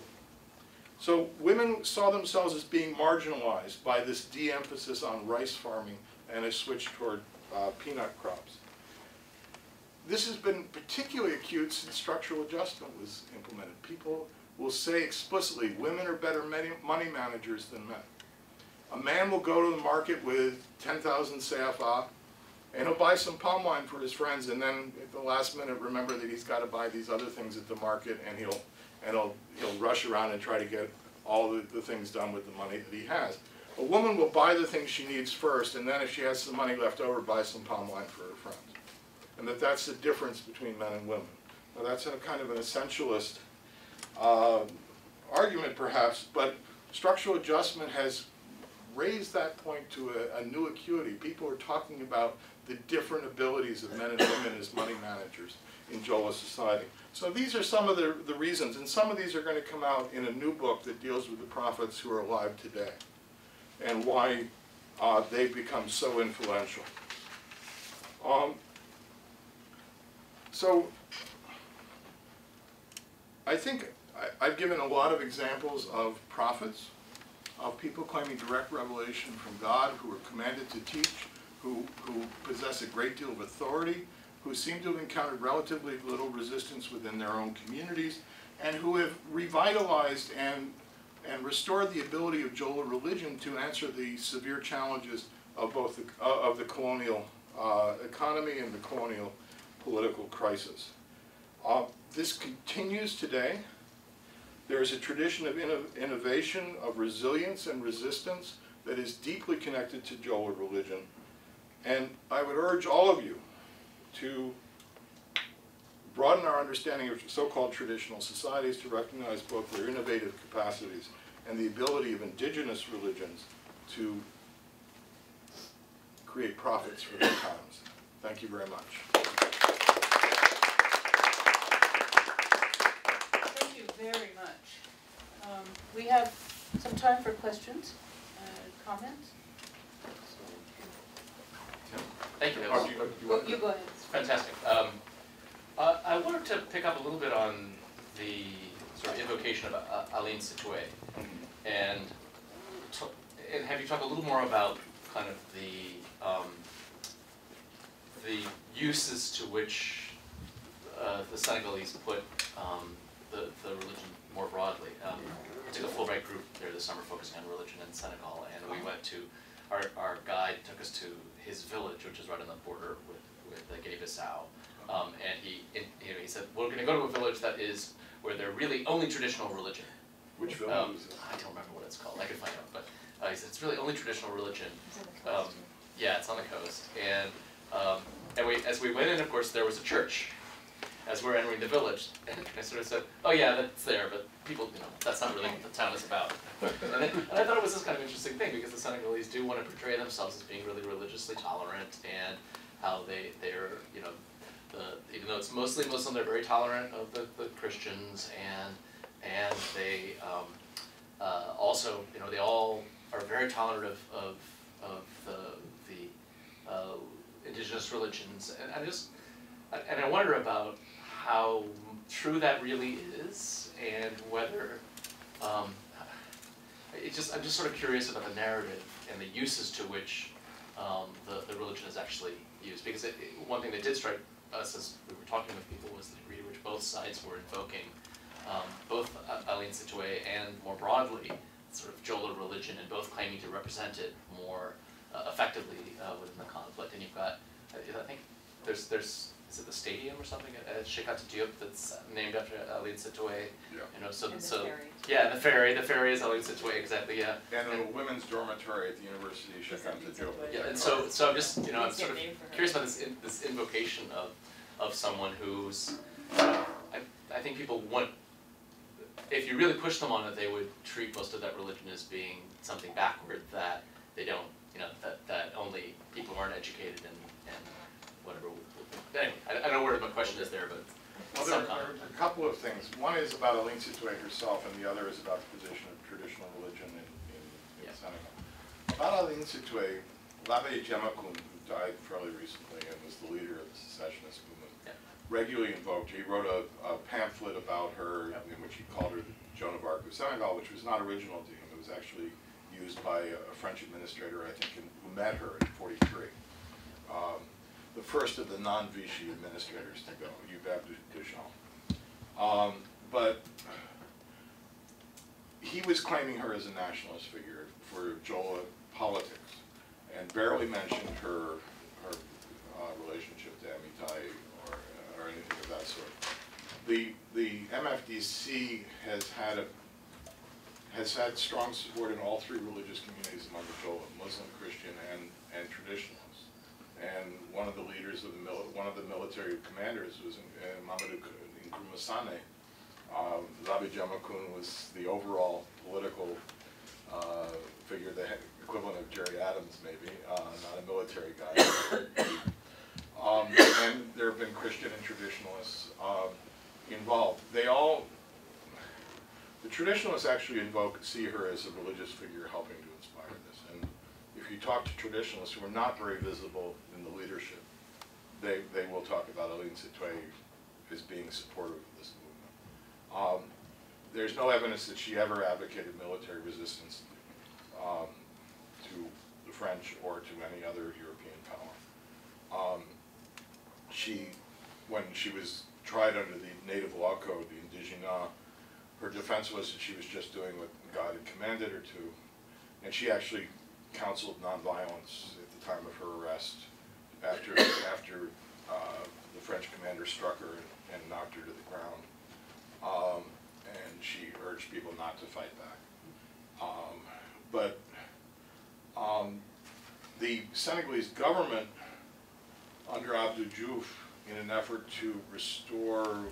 So women saw themselves as being marginalized by this de-emphasis on rice farming and a switch toward peanut crops. This has been particularly acute since structural adjustment was implemented. People will say explicitly, women are better money managers than men. A man will go to the market with 10,000 CFA, and he'll buy some palm wine for his friends, and then at the last minute remember that he's got to buy these other things at the market, and he'll rush around and try to get all the things done with the money that he has. A woman will buy the things she needs first, and then if she has some money left over, buy some palm wine for her friends. And that's the difference between men and women. Now that's a kind of an essentialist argument perhaps, but structural adjustment has raised that point to a new acuity. People are talking about the different abilities of men and women as money managers in Jola society. So these are some of the reasons, and some of these are going to come out in a new book that deals with the prophets who are alive today and why they've become so influential. So I think I've given a lot of examples of prophets, of people claiming direct revelation from God, who are commanded to teach, who possess a great deal of authority, who seem to have encountered relatively little resistance within their own communities, and who have revitalized and restored the ability of Jola religion to answer the severe challenges of both the colonial economy and the colonial political crisis. This continues today. There is a tradition of innovation, of resilience and resistance that is deeply connected to Jola religion. And I would urge all of you to broaden our understanding of so-called traditional societies, to recognize both their innovative capacities and the ability of indigenous religions to create profits for their times. Thank you very much. Thank you very much. We have some time for questions, comments. Thank you. You go ahead. Fantastic. I wanted to pick up a little bit on the sort of invocation of Aline Sitoué, and have you talk a little more about kind of the uses to which the Senegalese put the religion more broadly. I took a Fulbright group there this summer focusing on religion in Senegal, and we went to, our guide took us to his village, which is right on the border with Guinea-Bissau. And he said, we're going to go to a village that is where they're really only traditional religion. Which village is it? I don't remember what it's called. I could find out. But he said, it's really only traditional religion. It's on the coast. Yeah, it's on the coast. And as we went in, of course, there was a church as we're entering the village. And I sort of said, oh yeah, that's there, but people, that's not really what the town is about. And I thought it was this kind of interesting thing, because the Senegalese do want to portray themselves as being really religiously tolerant, and how they're, even though it's mostly Muslim, they're very tolerant of the Christians, and they also, they all are very tolerant of the indigenous religions, and I wonder about how true that really is, and whether I'm just sort of curious about the narrative and the uses to which the religion is actually used, because one thing that did strike us as we were talking with people was the degree to which both sides were invoking both Aline Sitoué and more broadly sort of Jola religion, and both claiming to represent it more effectively within the conflict. And you've got, I think there's is it the stadium or something at Cheikh Diop that's named after Aline Sitoué? Yeah. So And the so ferry. yeah, the ferry is Aline Sitoué, exactly, yeah. And a women's dormitory at the University of Cheikh Diop. Yeah, and so I'm just I'm sort of curious about this invocation of someone who's I think people want, if you really push them on it, they would treat most of that religion as being something backward that they don't, that only people who aren't educated and whatever. Anyway, I don't know where my question is there, but well, there are a couple of things. One is about Aline Sitoué herself, and the other is about the position of traditional religion in Senegal. About Aline Sitoué, l'Abbé Djemakhoune, who died fairly recently and was the leader of the secessionist movement, regularly invoked. He wrote a pamphlet about her in which he called her Joan of Arc of Senegal, which was not original to him. It was actually used by a French administrator, I think, who met her in '43. The first of the non-Vichy administrators to go, Hubert Deschamps. But he was claiming her as a nationalist figure for Jola politics, and barely mentioned her relationship to Amitai or anything of that sort. The MFDC has had strong support in all three religious communities among the Jola: Muslim, Christian, and traditionalists. And one of the leaders of one of the military commanders was Mamadou Nkrumah. Zabi Jamakun was the overall political figure, the equivalent of Jerry Adams, maybe, not a military guy. And there have been Christian and traditionalists involved. The traditionalists actually see her as a religious figure helping to inspire this. And if you talk to traditionalists who are not very visible in the leadership, they will talk about Aline Sitoé as being supportive of this movement. There's no evidence that she ever advocated military resistance to the French or to any other European power. When she was tried under the native law code, the Indigena, her defense was that she was just doing what God had commanded her to, and she actually counseled nonviolence at the time of her arrest after the French commander struck her and knocked her to the ground. And she urged people not to fight back. The Senegalese government, under Abdou Diouf, in an effort to restore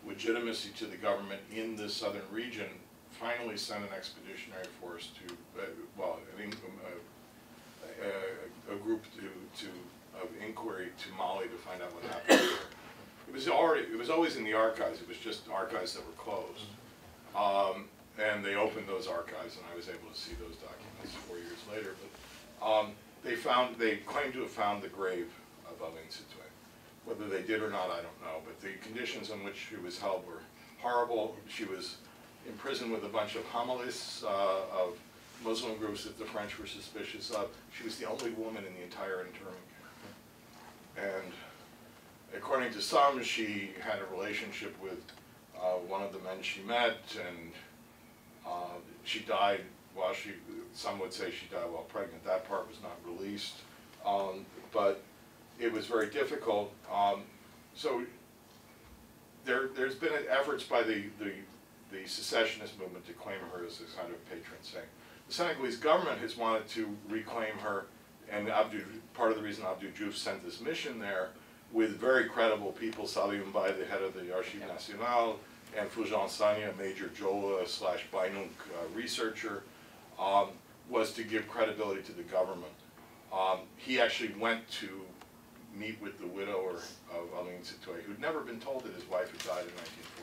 legitimacy to the government in the southern region, finally sent an expeditionary force to, a group of inquiry to Mali to find out what happened. It was always in the archives. It was just archives that were closed. And they opened those archives, and I was able to see those documents 4 years later. But they claimed to have found the grave of Aline Sitoé. Whether they did or not, I don't know. But the conditions in which she was held were horrible. She was imprisoned with a bunch of homilists of Muslim groups that the French were suspicious of. She was the only woman in the entire internment camp. And according to some, she had a relationship with one of the men she met, and she died while some would say she died while pregnant. That part was not released. But it was very difficult. So there's been efforts by the secessionist movement to claim her as a kind of patron saint. The Senegalese government has wanted to reclaim her, and part of the reason Abdou Diouf sent this mission there with very credible people, Saliou Mbaye, the head of the Archives Nationales, and Fulgence Sagna, a major Jola / Bainunk researcher, was to give credibility to the government. He actually went to meet with the widower of Aline Sitoé, who'd never been told that his wife had died in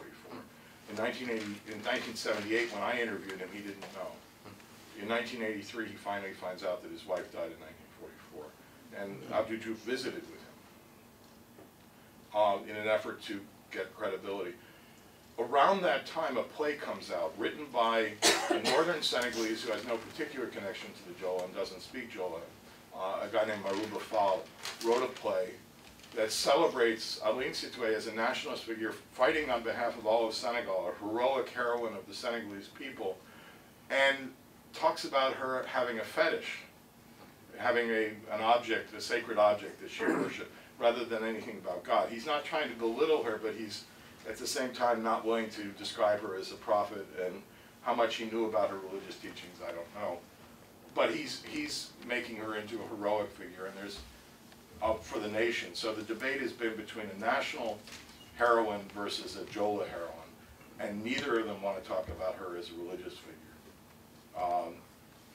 1944. In 1978, when I interviewed him, he didn't know. In 1983, he finally finds out that his wife died in 1944, and Abdou Diouf visited with him in an effort to get credibility. Around that time, a play comes out written by a northern Senegalese who has no particular connection to the Jola and doesn't speak Jola. A guy named Marouba Fall wrote a play that celebrates Aline Sitoé as a nationalist figure fighting on behalf of all of Senegal, a heroic heroine of the Senegalese people, and talks about her having a fetish, having an object, a sacred object that she worshipped, rather than anything about God. He's not trying to belittle her, but he's at the same time not willing to describe her as a prophet, and how much he knew about her religious teachings, I don't know. But he's making her into a heroic figure, and there's for the nation. So the debate has been between a national heroine versus a Jola heroine, and neither of them want to talk about her as a religious figure.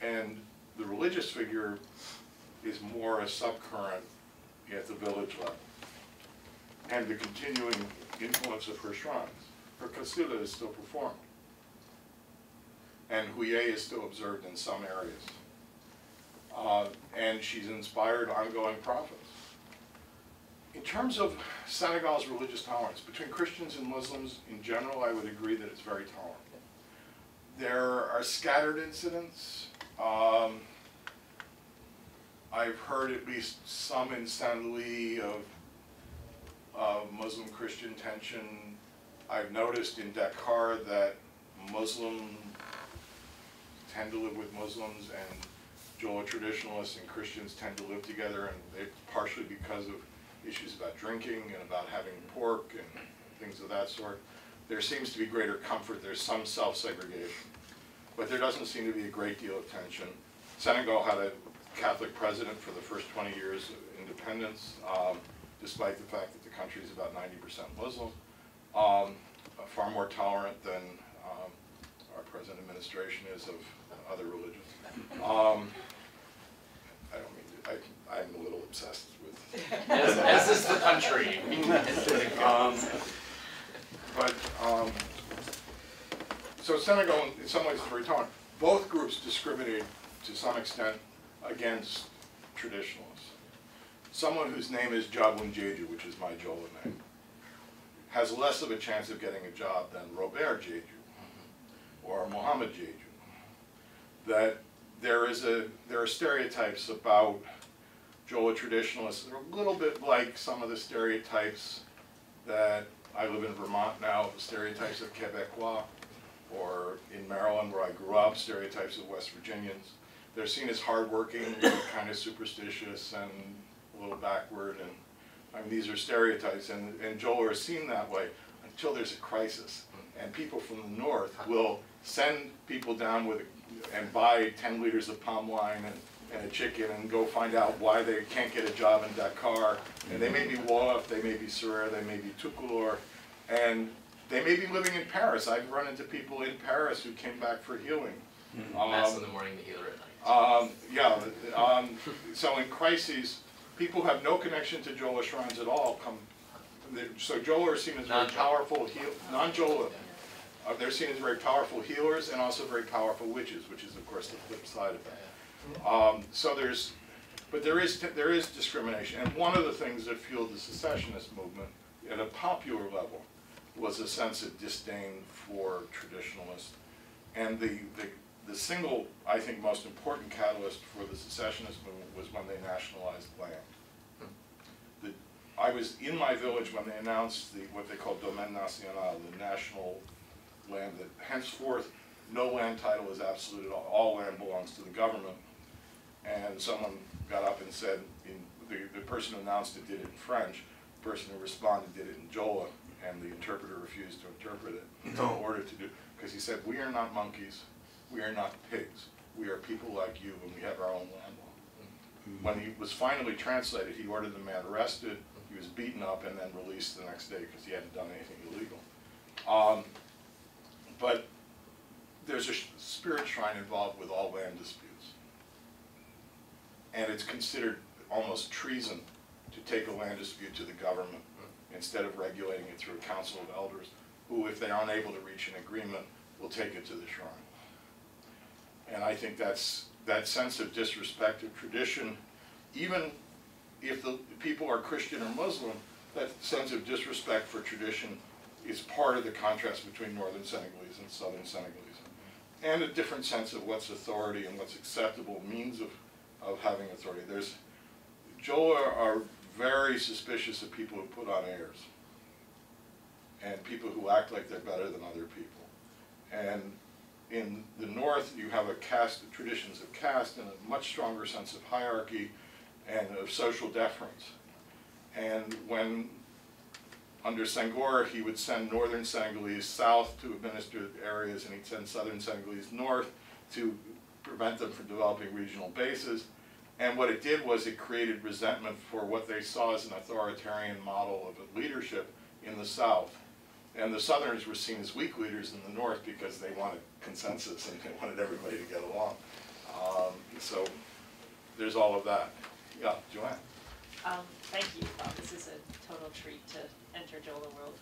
And the religious figure is more a subcurrent at the village level, and the continuing influence of her shrines. Her kasila is still performed, and huye is still observed in some areas. And she's inspired ongoing prophets. In terms of Senegal's religious tolerance, between Christians and Muslims in general, I would agree that it's very tolerant. There are scattered incidents. I've heard at least some in Saint Louis of Muslim-Christian tension. I've noticed in Dakar that Muslims tend to live with Muslims and Jola traditionalists and Christians tend to live together, and they, partially because of issues about drinking and about having pork and things of that sort. There seems to be greater comfort. There's some self-segregation. But there doesn't seem to be a great deal of tension. Senegal had a Catholic president for the first 20 years of independence, despite the fact that the country is about 90% Muslim, far more tolerant than our present administration is of other religions. I don't mean to, I'm a little obsessed with As is the country. So Senegal, in some ways, is very tolerant. Both groups discriminate to some extent against traditionalists. Someone whose name is Jabun Jeju, which is my Jola name, has less of a chance of getting a job than Robert Jeju or Mohammed Jeju. That there are stereotypes about Jola traditionalists that are a little bit like some of the stereotypes that I live in Vermont now, the stereotypes of Quebecois, or in Maryland where I grew up, stereotypes of West Virginians. They're seen as hardworking, kind of superstitious, and a little backward. And I mean, these are stereotypes, and Jola are seen that way until there's a crisis. And people from the north will send people down with and buy 10 liters of palm wine and a chicken and go find out why they can't get a job in Dakar. And they may be Wolof, they may be Serer, they may be Tukulor, and they may be living in Paris. I've run into people in Paris who came back for healing. Mass in the morning, the healer at night. So in crises, people who have no connection to Jola shrines at all come. So Jola are seen as very powerful, non-Jola. They're seen as very powerful healers and also very powerful witches, which is of course the flip side of that. But there is discrimination, and one of the things that fueled the secessionist movement at a popular level was a sense of disdain for traditionalists, and the single, I think, most important catalyst for the secessionist movement was when they nationalized land. I was in my village when they announced what they called Domaine National, the national land that henceforth no land title is absolute at all. All land belongs to the government. And someone got up and said, the person who announced it did it in French, the person who responded did it in Jola, and the interpreter refused to interpret it in order to do, because he said, we are not monkeys, we are not pigs, we are people like you, and we have our own land law. When he was finally translated, he ordered the man arrested, he was beaten up, and then released the next day because he hadn't done anything illegal. But there's a spirit shrine involved with all land disputes. And it's considered almost treason to take a land dispute to the government instead of regulating it through a council of elders, who, if they aren't able to reach an agreement, will take it to the shrine. And I think that sense of disrespect of tradition, even if the people are Christian or Muslim, that sense of disrespect for tradition is part of the contrast between northern Senegalese and southern Senegalese. And a different sense of what's authority and what's acceptable means of having authority. Jola are very suspicious of people who put on airs and people who act like they're better than other people. And in the north, you have traditions of caste and a much stronger sense of hierarchy and of social deference. And when, under Senghor, he would send northern Senegalese south to administer areas, and he'd send southern Senegalese north to prevent them from developing regional bases. And what it did was it created resentment for what they saw as an authoritarian model of leadership in the south. And the Southerners were seen as weak leaders in the north because they wanted consensus and they wanted everybody to get along. So there's all of that. Yeah, Joanne. Thank you. This is a total treat to enter Jola world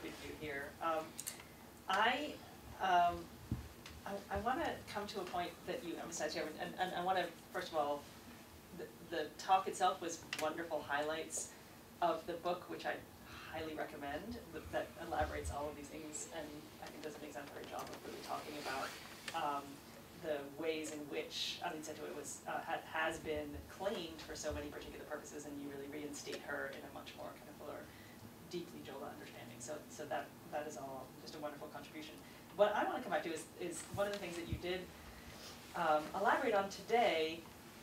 with you here. I want to come to a point that you emphasized here, and I want to, first of all, the talk itself was wonderful highlights of the book, which I highly recommend, that elaborates all of these things, and I think does an exemplary job of really talking about the ways in which Aline Setoé has been claimed for so many particular purposes, and you really reinstate her in a much more kind of fuller, deeply Jola understanding. So that is all just a wonderful contribution. What I want to come back to is one of the things that you did elaborate on today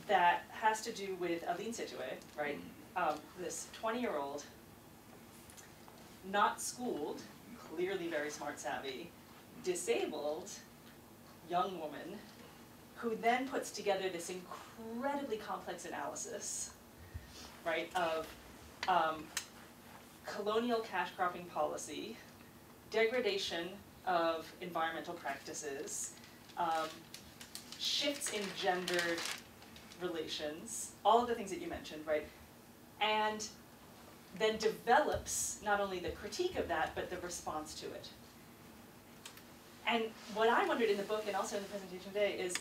that has to do with Aline Setoé, right? This 20-year-old, not schooled, clearly very smart, savvy, disabled young woman who then puts together this incredibly complex analysis, right, of colonial cash cropping policy, degradation of environmental practices, shifts in gendered relations, all of the things that you mentioned, right, and then develops not only the critique of that, but the response to it. And what I wondered in the book and also in the presentation today is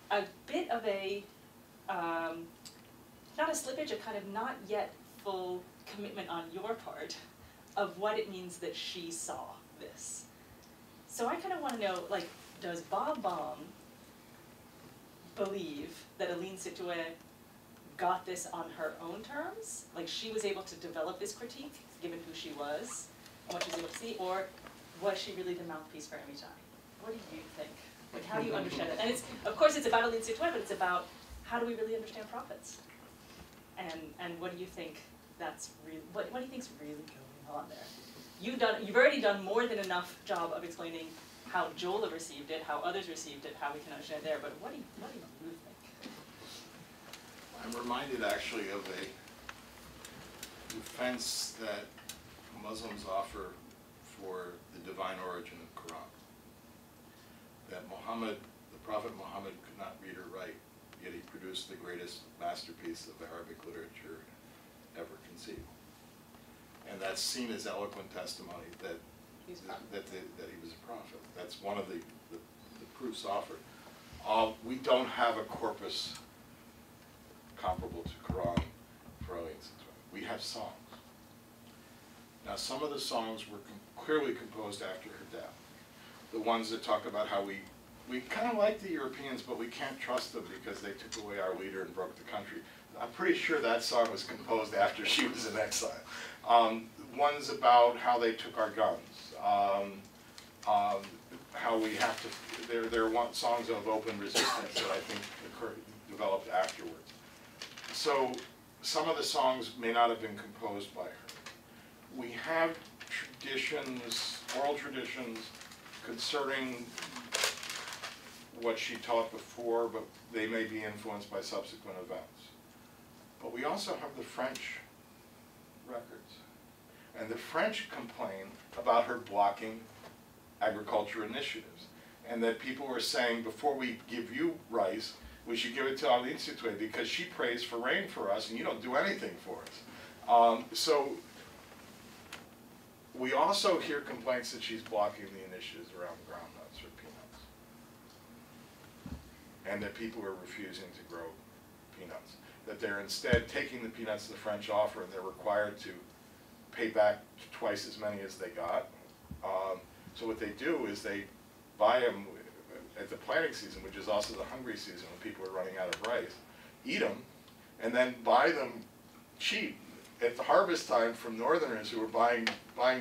a bit of a, not a slippage, a kind of not yet full commitment on your part of what it means that she saw this. So I kind of want to know, like, does Baum believe that Aline Setoé got this on her own terms? Like, she was able to develop this critique, given who she was and what she was able to see, or was she really the mouthpiece for Amitai? What do you think? Like, how do you understand it? And it's, of course, it's about Aline Setoé, but it's about how do we really understand profits? And what do you think that's really, what do you think's really going on there? You've already done more than enough job of explaining how Jola received it, how others received it, how we can understand it there, but what do you think? I'm reminded actually of a defense that Muslims offer for the divine origin of Quran. That Muhammad, the Prophet Muhammad, could not read or write, yet he produced the greatest masterpiece of Arabic literature ever conceived. And that's seen as eloquent testimony that he was a prophet. That's one of the proofs offered. We don't have a corpus comparable to Quran for Aline Setoé. We have songs. Now, some of the songs were clearly composed after her death. The ones that talk about how we kind of like the Europeans, but we can't trust them because they took away our leader and broke the country. I'm pretty sure that song was composed after she was in exile. Ones about how they took our guns. How we have to, there are songs of open resistance that I think developed afterwards. So some of the songs may not have been composed by her. We have traditions, oral traditions, concerning what she taught before, but they may be influenced by subsequent events. But we also have the French records. And the French complain about her blocking agriculture initiatives. And that people were saying, before we give you rice, we should give it to Aline Setoé because she prays for rain for us and you don't do anything for us. So we also hear complaints that she's blocking the initiatives around groundnuts or peanuts. And that people are refusing to grow peanuts. That they're instead taking the peanuts the French offer and they're required to pay back twice as many as they got. So what they do is they buy them at the planting season, which is also the hungry season when people are running out of rice, eat them, and then buy them cheap at the harvest time from northerners who are buying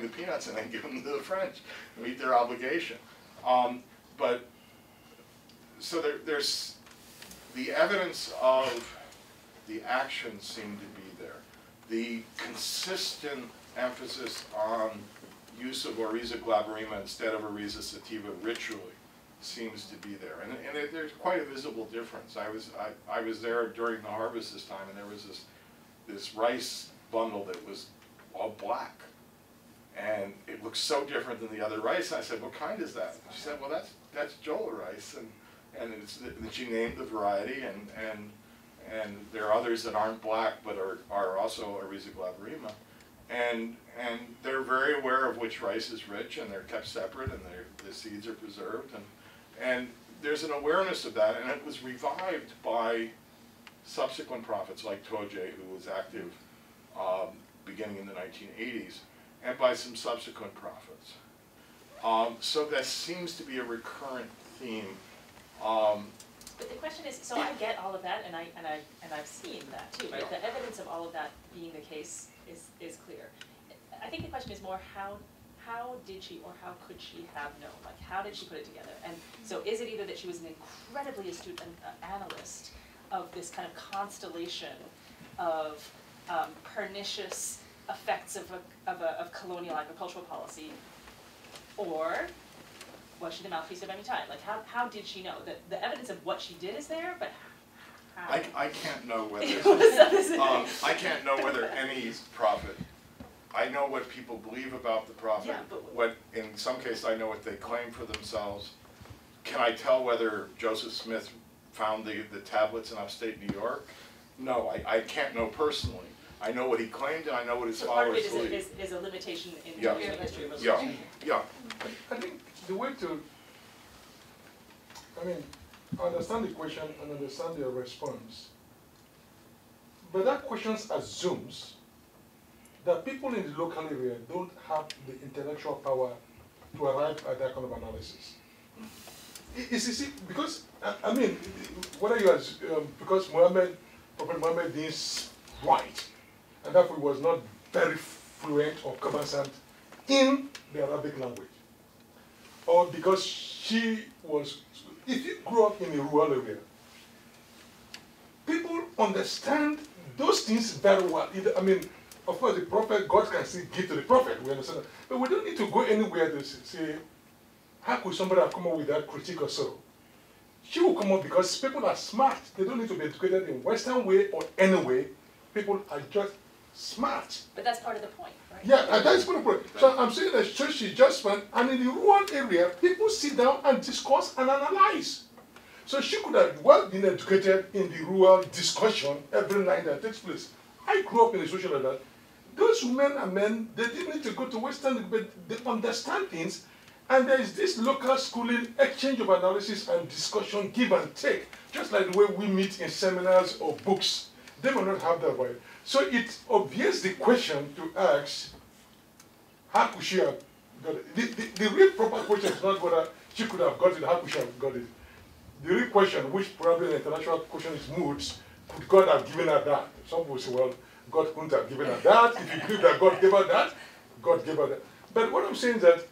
the peanuts and then give them to the French to meet their obligation. So there's the evidence of the actions seem to be there. The consistent emphasis on use of Oryza glaberrima instead of Oryza sativa ritually seems to be there, and there's quite a visible difference. I was there during the harvest this time, and there was this rice bundle that was all black, and it looked so different than the other rice. And I said, "What kind is that?" And she said, "Well, that's Jola rice," and she named the variety, and there are others that aren't black but are also Oryza glaberima. And they're very aware of which rice is rich, and they're kept separate, and the seeds are preserved, and there's an awareness of that, and it was revived by subsequent prophets like Toje, who was active beginning in the 1980s, and by some subsequent prophets. So that seems to be a recurrent theme. But the question is, so I get all of that, and I've seen that too, right? Yeah. The evidence of all of that being the case is clear. I think the question is more how did she or how could she have known? Like, how did she put it together? And so is it either that she was an incredibly astute analyst of this kind of constellation of pernicious effects of colonial agricultural policy, or was she the mouthpiece of any time? Like, how did she know? The evidence of what she did is there, but how? I can't know whether I can't know whether any prophet. I know what people believe about the prophet. Yeah, but what in some cases I know what they claim for themselves. Can I tell whether Joseph Smith found the tablets in upstate New York? No, I can't know personally. I know what he claimed, and I know what his followers believe. So part of it is a limitation in Yeah. the history of Yeah, religion. yeah. I think the way to, understand the question and understand your response, but that question assumes that people in the local area don't have the intellectual power to arrive at that kind of analysis. You see, because, whether you are, because Prophet Muhammad didn't write, and therefore he was not very fluent or conversant in the Arabic language, or because she was, if you grew up in a rural area, people understand those things very well. Of course, the prophet, God can still give to the prophet, we understand that. But we don't need to go anywhere to say, how could somebody have come up with that critique or so? She will come up because people are smart. They don't need to be educated in Western way or any way. People are just smart. But that's part of the point, right? Yeah, and that's part of the point. So I'm saying that she just went, and in the rural area, people sit down and discuss and analyze. So she could have well been educated in the rural discussion every night that takes place. I grew up in a social like that. Those women and men, they didn't need to go to Western, but they understand things. And there is this local schooling, exchange of analysis and discussion, give and take, just like the way we meet in seminars or books. They will not have that right. So it obviates the question to ask, how could she have got it? The real proper question is not whether she could have got it, how could she have got it? The real question, which probably an intellectual question is moot, could God have given her that? Some people say, well, God couldn't have given her that. If you believe that God gave her that, God gave her that. But what I'm saying is that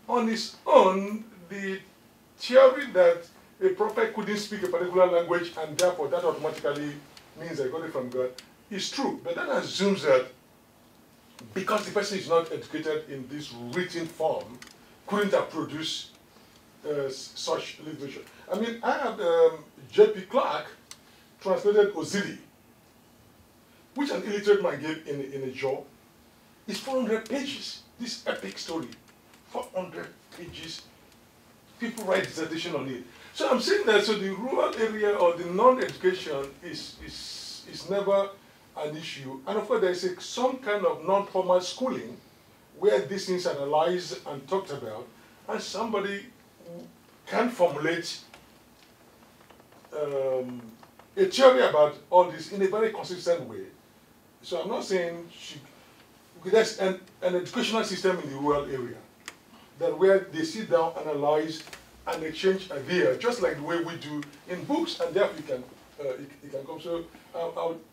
on its own, the theory that a prophet couldn't speak a particular language and therefore that automatically means they got it from God is true. But that assumes that because the person is not educated in this written form, couldn't have produced such literature. I have J.P. Clark translated Ozili, which an illiterate man gave in a job. It's 400 pages, this epic story. 400 pages. People write dissertation on it. So I'm saying that so the rural area or the non-education is never an issue. And of course there is some kind of non-formal schooling where these things are analyzed and talked about, and somebody can formulate a theory about all this in a very consistent way. So I'm not saying there's an educational system in the rural area that where they sit down, analyze, and exchange ideas, just like the way we do in books, and therefore it can come. So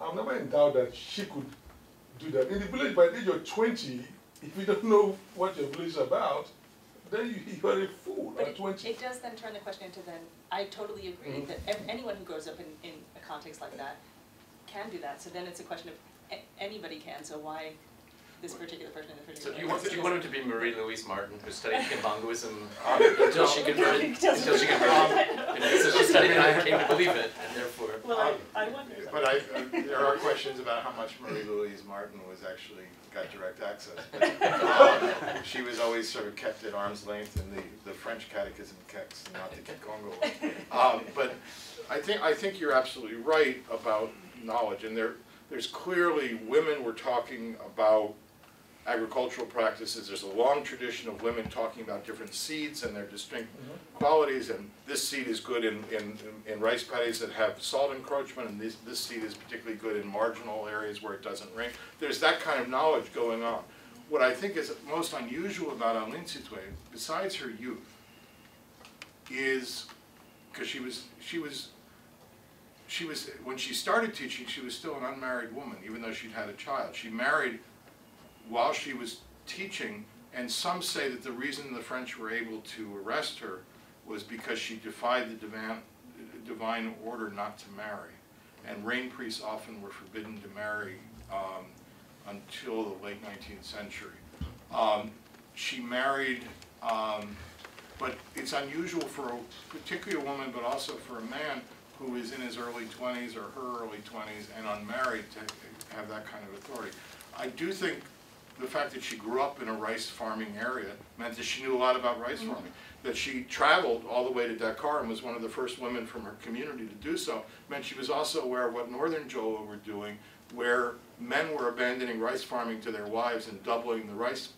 I'm never in doubt that she could do that. In the village, by the age of 20, if you don't know what your village is about, then you are a fool at 20. It does then turn the question into then, I totally agree that anyone who grows up in a context like that can do that. So then it's a question of anybody can, so why this particular person in the particular So do you want him to be Marie-Louise Martin, who studied Kimbanguism until she converted? So she studied it, I came to believe it, and therefore. Well, I wonder. But there are questions about how much Marie-Louise Martin was actually got direct access. She was always sort of kept at arm's length in the French catechism text, not the Kikongo. But I think you're absolutely right about knowledge, and there's clearly women were talking about agricultural practices. There's a long tradition of women talking about different seeds and their distinct qualities, and this seed is good in rice paddies that have salt encroachment, and this seed is particularly good in marginal areas where it doesn't rain. There's that kind of knowledge going on. What I think is most unusual about Aline Sitoé, besides her youth, is because she was when she started teaching, she was still an unmarried woman, even though she'd had a child. She married while she was teaching, and some say that the reason the French were able to arrest her was because she defied the divine order not to marry. And rain priests often were forbidden to marry until the late 19th century. She married, but it's unusual for a particular woman, but also for a man who is in his early 20s or her early 20s and unmarried to have that kind of authority. I do think the fact that she grew up in a rice farming area meant that she knew a lot about rice farming. That she traveled all the way to Dakar and was one of the first women from her community to do so meant she was also aware of what northern Jola were doing, where men were abandoning rice farming to their wives and doubling the rice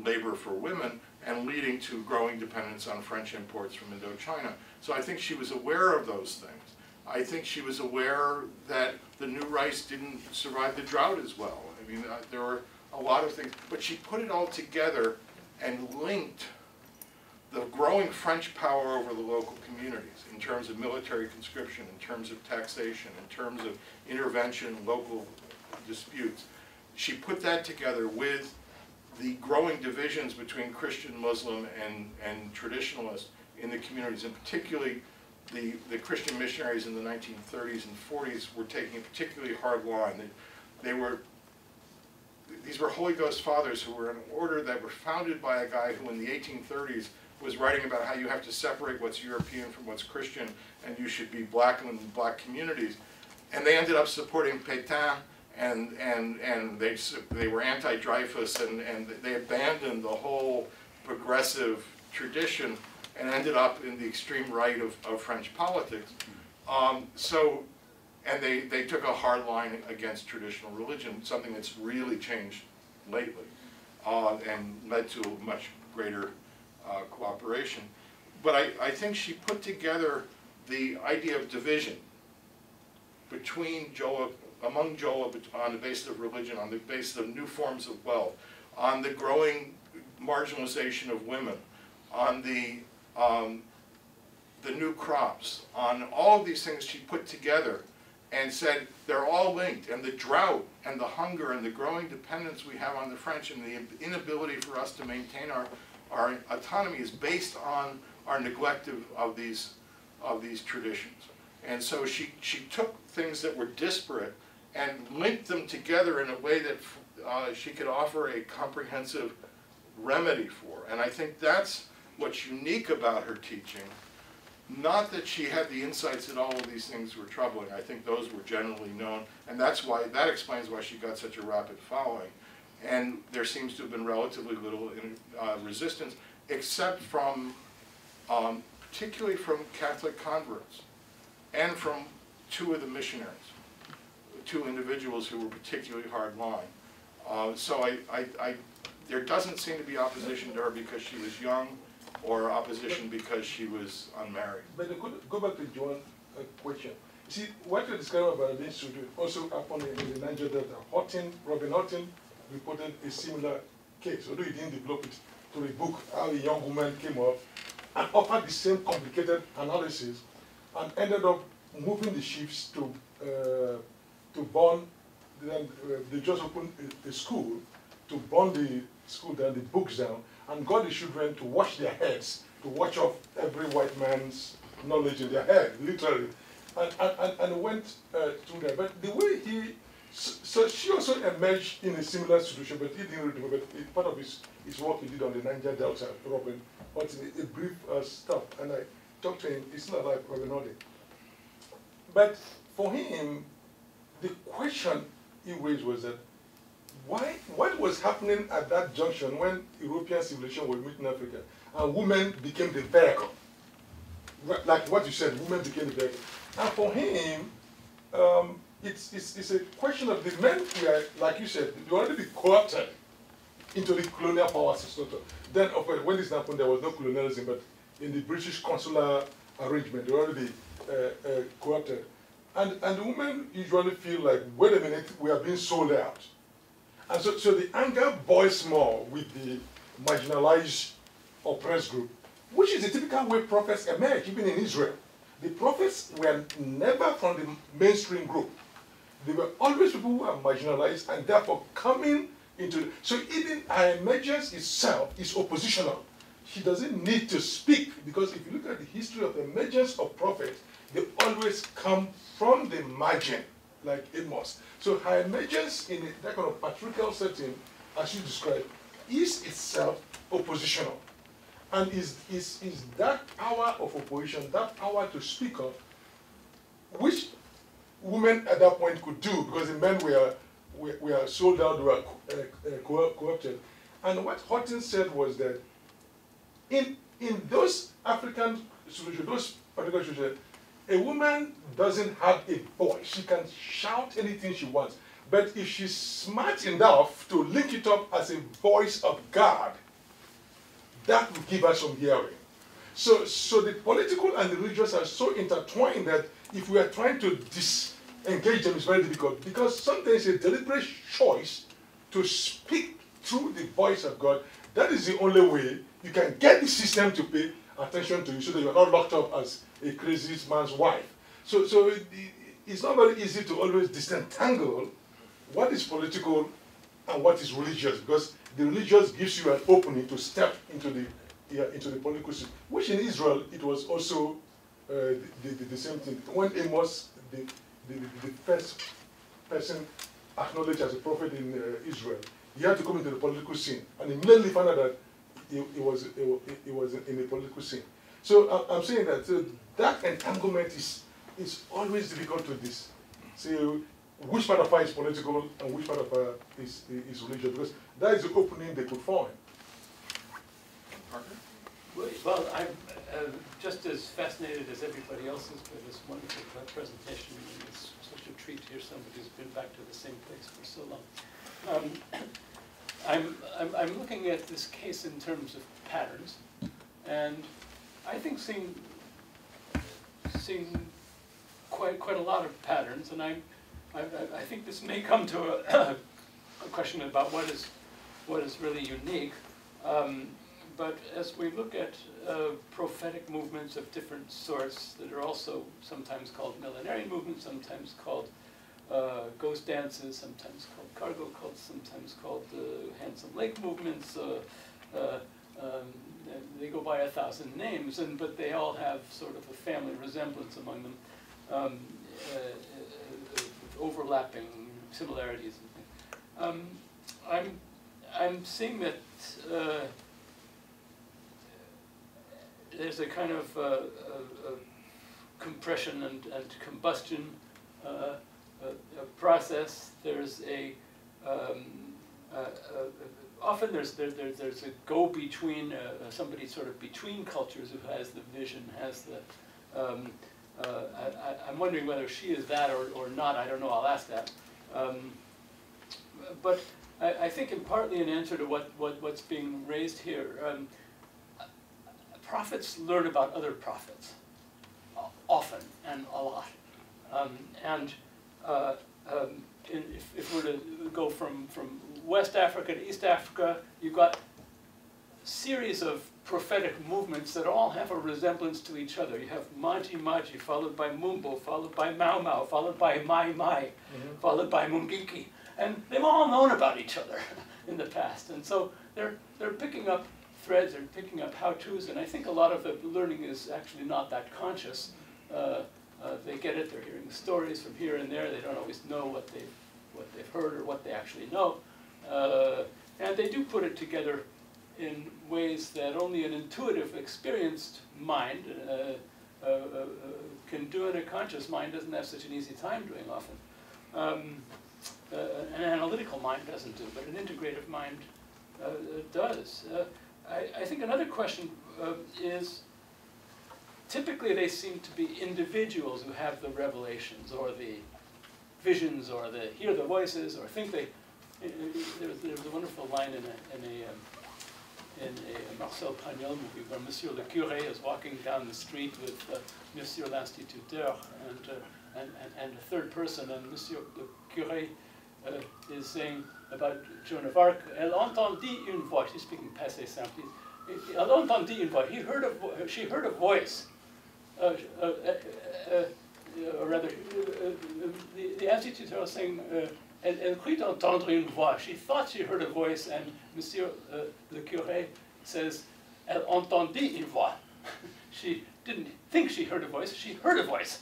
labor for women, and leading to growing dependence on French imports from Indochina. So I think she was aware of those things. I think she was aware that the new rice didn't survive the drought as well. I mean, there were a lot of things, but she put it all together and linked the growing French power over the local communities in terms of military conscription, in terms of taxation, in terms of intervention in local disputes. She put that together with the growing divisions between Christian, Muslim, and traditionalists in the communities, and particularly the Christian missionaries in the 1930s and 40s were taking a particularly hard line. These were Holy Ghost fathers who were an order that were founded by a guy who in the 1830s was writing about how you have to separate what's European from what's Christian, and you should be black in black communities. And they ended up supporting Pétain, and they were anti-Dreyfus, and they abandoned the whole progressive tradition and ended up in the extreme right of French politics. And they took a hard line against traditional religion, something that's really changed lately, and led to a much greater cooperation. But I think she put together the idea of division between Jola, among Jola, on the basis of religion, on the basis of new forms of wealth, on the growing marginalization of women, on the new crops, on all of these things she put together and said they're all linked, and the drought and the hunger and the growing dependence we have on the French and the inability for us to maintain our autonomy is based on our neglect of these traditions. And so she took things that were disparate and linked them together in a way that she could offer a comprehensive remedy for. And I think that's what's unique about her teaching. Not that she had the insights that all of these things were troubling. I think those were generally known, and that explains why she got such a rapid following. And there seems to have been relatively little resistance, except from, particularly from Catholic converts, and from two of the missionaries, two individuals who were particularly hardline. So there doesn't seem to be opposition to her because she was young, or opposition because she was unmarried. But go back to John's question. See, what you're describing about this also happened in the Niger Delta. Robin Houghton reported a similar case, although he didn't develop it to a book, how a young woman came up and offered the same complicated analysis and ended up moving the ships to burn. Then they just opened a school to burn the school down, the books down, and got the children to wash their heads, to wash off every white man's knowledge in their head, literally, and went through that. But the way so she also emerged in a similar situation, but he didn't really remember. Part of his work he did on the Niger Delta, Robin, but a brief stuff, and I talked to him. It's not like Robin Houdin. But for him, the question he raised was that what was happening at that junction when European civilization was meeting Africa and women became the vehicle? Like what you said, women became the vehicle. And for him, it's a question of the men were, like you said, they already be co-opted into the colonial power system. Then, of course, when this happened, there was no colonialism, but in the British consular arrangement, they already co-opted. And the women usually feel like, wait a minute, we are being sold out. And so the anger boils more with the marginalized, oppressed group, which is the typical way prophets emerge, even in Israel. The prophets were never from the mainstream group. They were always people who are marginalized and therefore coming into. So even her emergence itself is oppositional. She doesn't need to speak, because if you look at the history of the emergence of prophets, they always come from the margin, like Amos. So her emergence in that kind of patriarchal setting, as you described, is itself oppositional. And is that power of opposition, that power to speak up, which women at that point could do, because the men were sold out, were co-opted. And what Horton said was that in those African solutions, those particular solutions, a woman doesn't have a voice. She can shout anything she wants. But if she's smart enough to link it up as a voice of God, that will give her some hearing. So the political and the religious are so intertwined that if we are trying to disengage them, it's very difficult. Because sometimes a deliberate choice to speak through the voice of God, that is the only way you can get the system to pay attention to you, so that you're not locked up as a crazy man's wife. So it's not very easy to always disentangle what is political and what is religious, because the religious gives you an opening to step into the political system, which in Israel, it was also the same thing. When Amos, the first person acknowledged as a prophet in Israel, he had to come into the political scene, and immediately found out that he was in the political scene. So I'm saying that that entanglement is always difficult to say which part of her is political and which part of her is religious, because that is the opening they could find. Well, I'm just as fascinated as everybody else is by this wonderful presentation. It's such a treat to hear somebody who's been back to the same place for so long. I'm looking at this case in terms of patterns, and I think seeing quite a lot of patterns, and I think this may come to a question about what is really unique. But as we look at prophetic movements of different sorts that are also sometimes called millenarian movements, sometimes called ghost dances, sometimes called cargo cults, sometimes called handsome lake movements. They go by 1,000 names, but they all have sort of a family resemblance among them, overlapping similarities and things. I'm seeing that there's a kind of compression and combustion process. There's often there's a go-between, somebody sort of between cultures who has the vision, has the. I'm wondering whether she is that or not. I don't know. I'll ask that. But I think partly in answer to what's being raised here, prophets learn about other prophets often and a lot. If we're to go from West Africa to East Africa, you've got a series of prophetic movements that all have a resemblance to each other. You have Maji Maji, followed by Mumbo, followed by Mau Mau, followed by Mai Mai, followed by Mungiki. And they've all known about each other in the past. And so they're picking up threads, they're picking up how-tos, and I think a lot of the learning is actually not that conscious. They get it, they're hearing stories from here and there, they don't always know what they've heard or what they actually know. And they do put it together in ways that only an intuitive, experienced mind can do, and a conscious mind doesn't have such an easy time doing often. An analytical mind doesn't do, but an integrative mind does. I think another question is, typically they seem to be individuals who have the revelations or the visions, or they hear the voices, or think they. There was a wonderful line in a Marcel Pagnol movie where Monsieur le Curé is walking down the street with Monsieur l'Instituteur and a third person, and Monsieur le Curé is saying about Joan of Arc, elle entendit une voix. She's speaking passé simple. Elle entendit une voix. She heard a voice. Or rather, the Instituteur was saying, elle crut entendre une voix. She thought she heard a voice, and Monsieur le Curé says, elle entendit une voix. She didn't think she heard a voice, she heard a voice.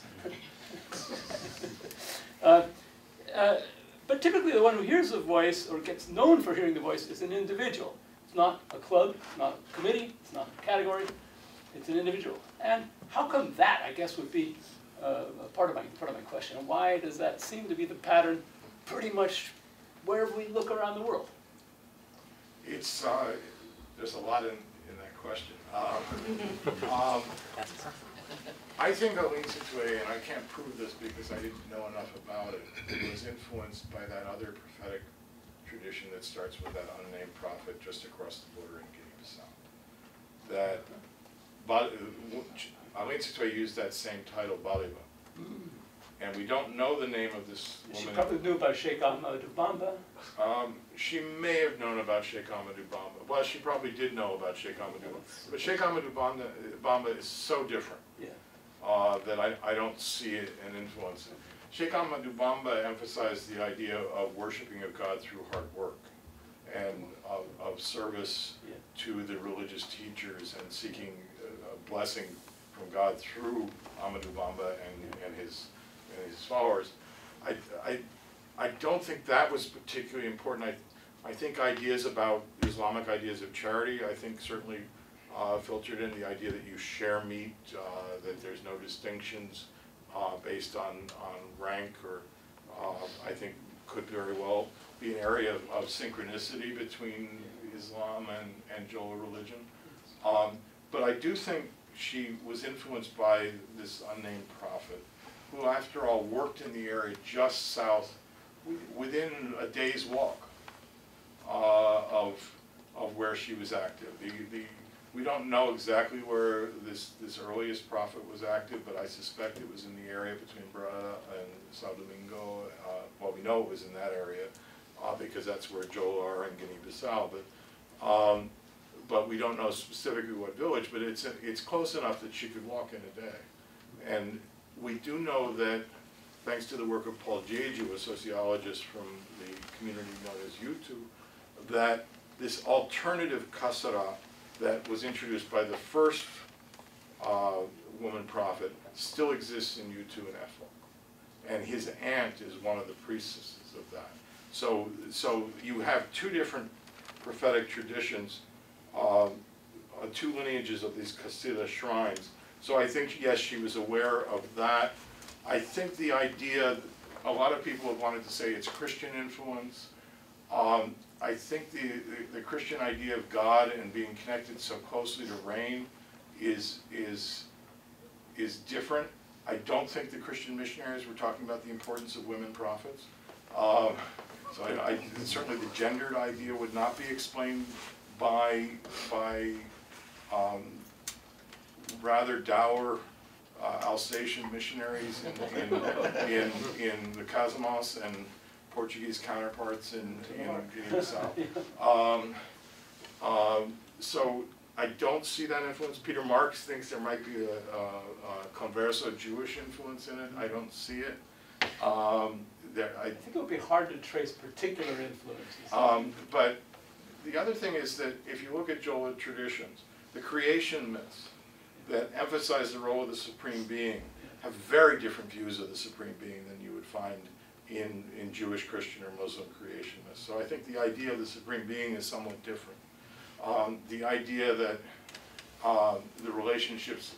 But typically the one who hears a voice, or gets known for hearing the voice, is an individual. It's not a club, it's not a committee, it's not a category, it's an individual. And how come that, I guess, would be part of my question. And why does that seem to be the pattern pretty much wherever we look around the world? It's, there's a lot in that question. I think Aline Sitoé, and I can't prove this because I didn't know enough about it, was influenced by that other prophetic tradition that starts with that unnamed prophet just across the border in Guinea-Bissau. That Aline Sitoé used that same title, Baliba. And we don't know the name of this woman. She probably knew about Sheikh Ahmadou Bamba. She may have known about Sheikh Ahmadou Bamba. Well, she probably did know about Sheikh Ahmadou Bamba. But Sheikh Ahmadou Bamba is so different that I don't see an influence. Sheikh Ahmadou Bamba emphasized the idea of worshiping of God through hard work and of service to the religious teachers and seeking a blessing from God through Ahmadou Bamba and his followers. I don't think that was particularly important. I think ideas about Islamic ideas of charity, I think certainly filtered in the idea that you share meat, that there's no distinctions based on rank, or I think could very well be an area of synchronicity between Islam and Jola religion. But I do think she was influenced by this unnamed prophet, who after all worked in the area just south, within a day's walk of where she was active. We don't know exactly where this earliest prophet was active, but I suspect it was in the area between Breda and Sao Domingo. Well, we know it was in that area because that's where Jola are in Guinea-Bissau. But we don't know specifically what village, but it's close enough that she could walk in a day. And we do know that, thanks to the work of Paul Jeju, a sociologist from the community known as Yutu, that this alternative kasara that was introduced by the first woman prophet still exists in Yutu and Efo. And his aunt is one of the priestesses of that. So you have two different prophetic traditions, two lineages of these Kasida shrines. So I think, yes, she was aware of that. I think the idea, a lot of people have wanted to say it's Christian influence. I think the Christian idea of God and being connected so closely to rain is different. I don't think the Christian missionaries were talking about the importance of women prophets. So certainly the gendered idea would not be explained by rather dour Alsatian missionaries in the Cosmos and Portuguese counterparts in Guinea-Bissau. So I don't see that influence. Peter Marks thinks there might be a converso Jewish influence in it. I don't see it. I think it would be hard to trace particular influences. But the other thing is that if you look at Jola traditions, the creation myths that emphasize the role of the Supreme Being have very different views of the Supreme Being than you would find in Jewish, Christian, or Muslim creation myths. So I think the idea of the Supreme Being is somewhat different. The idea that the relationships,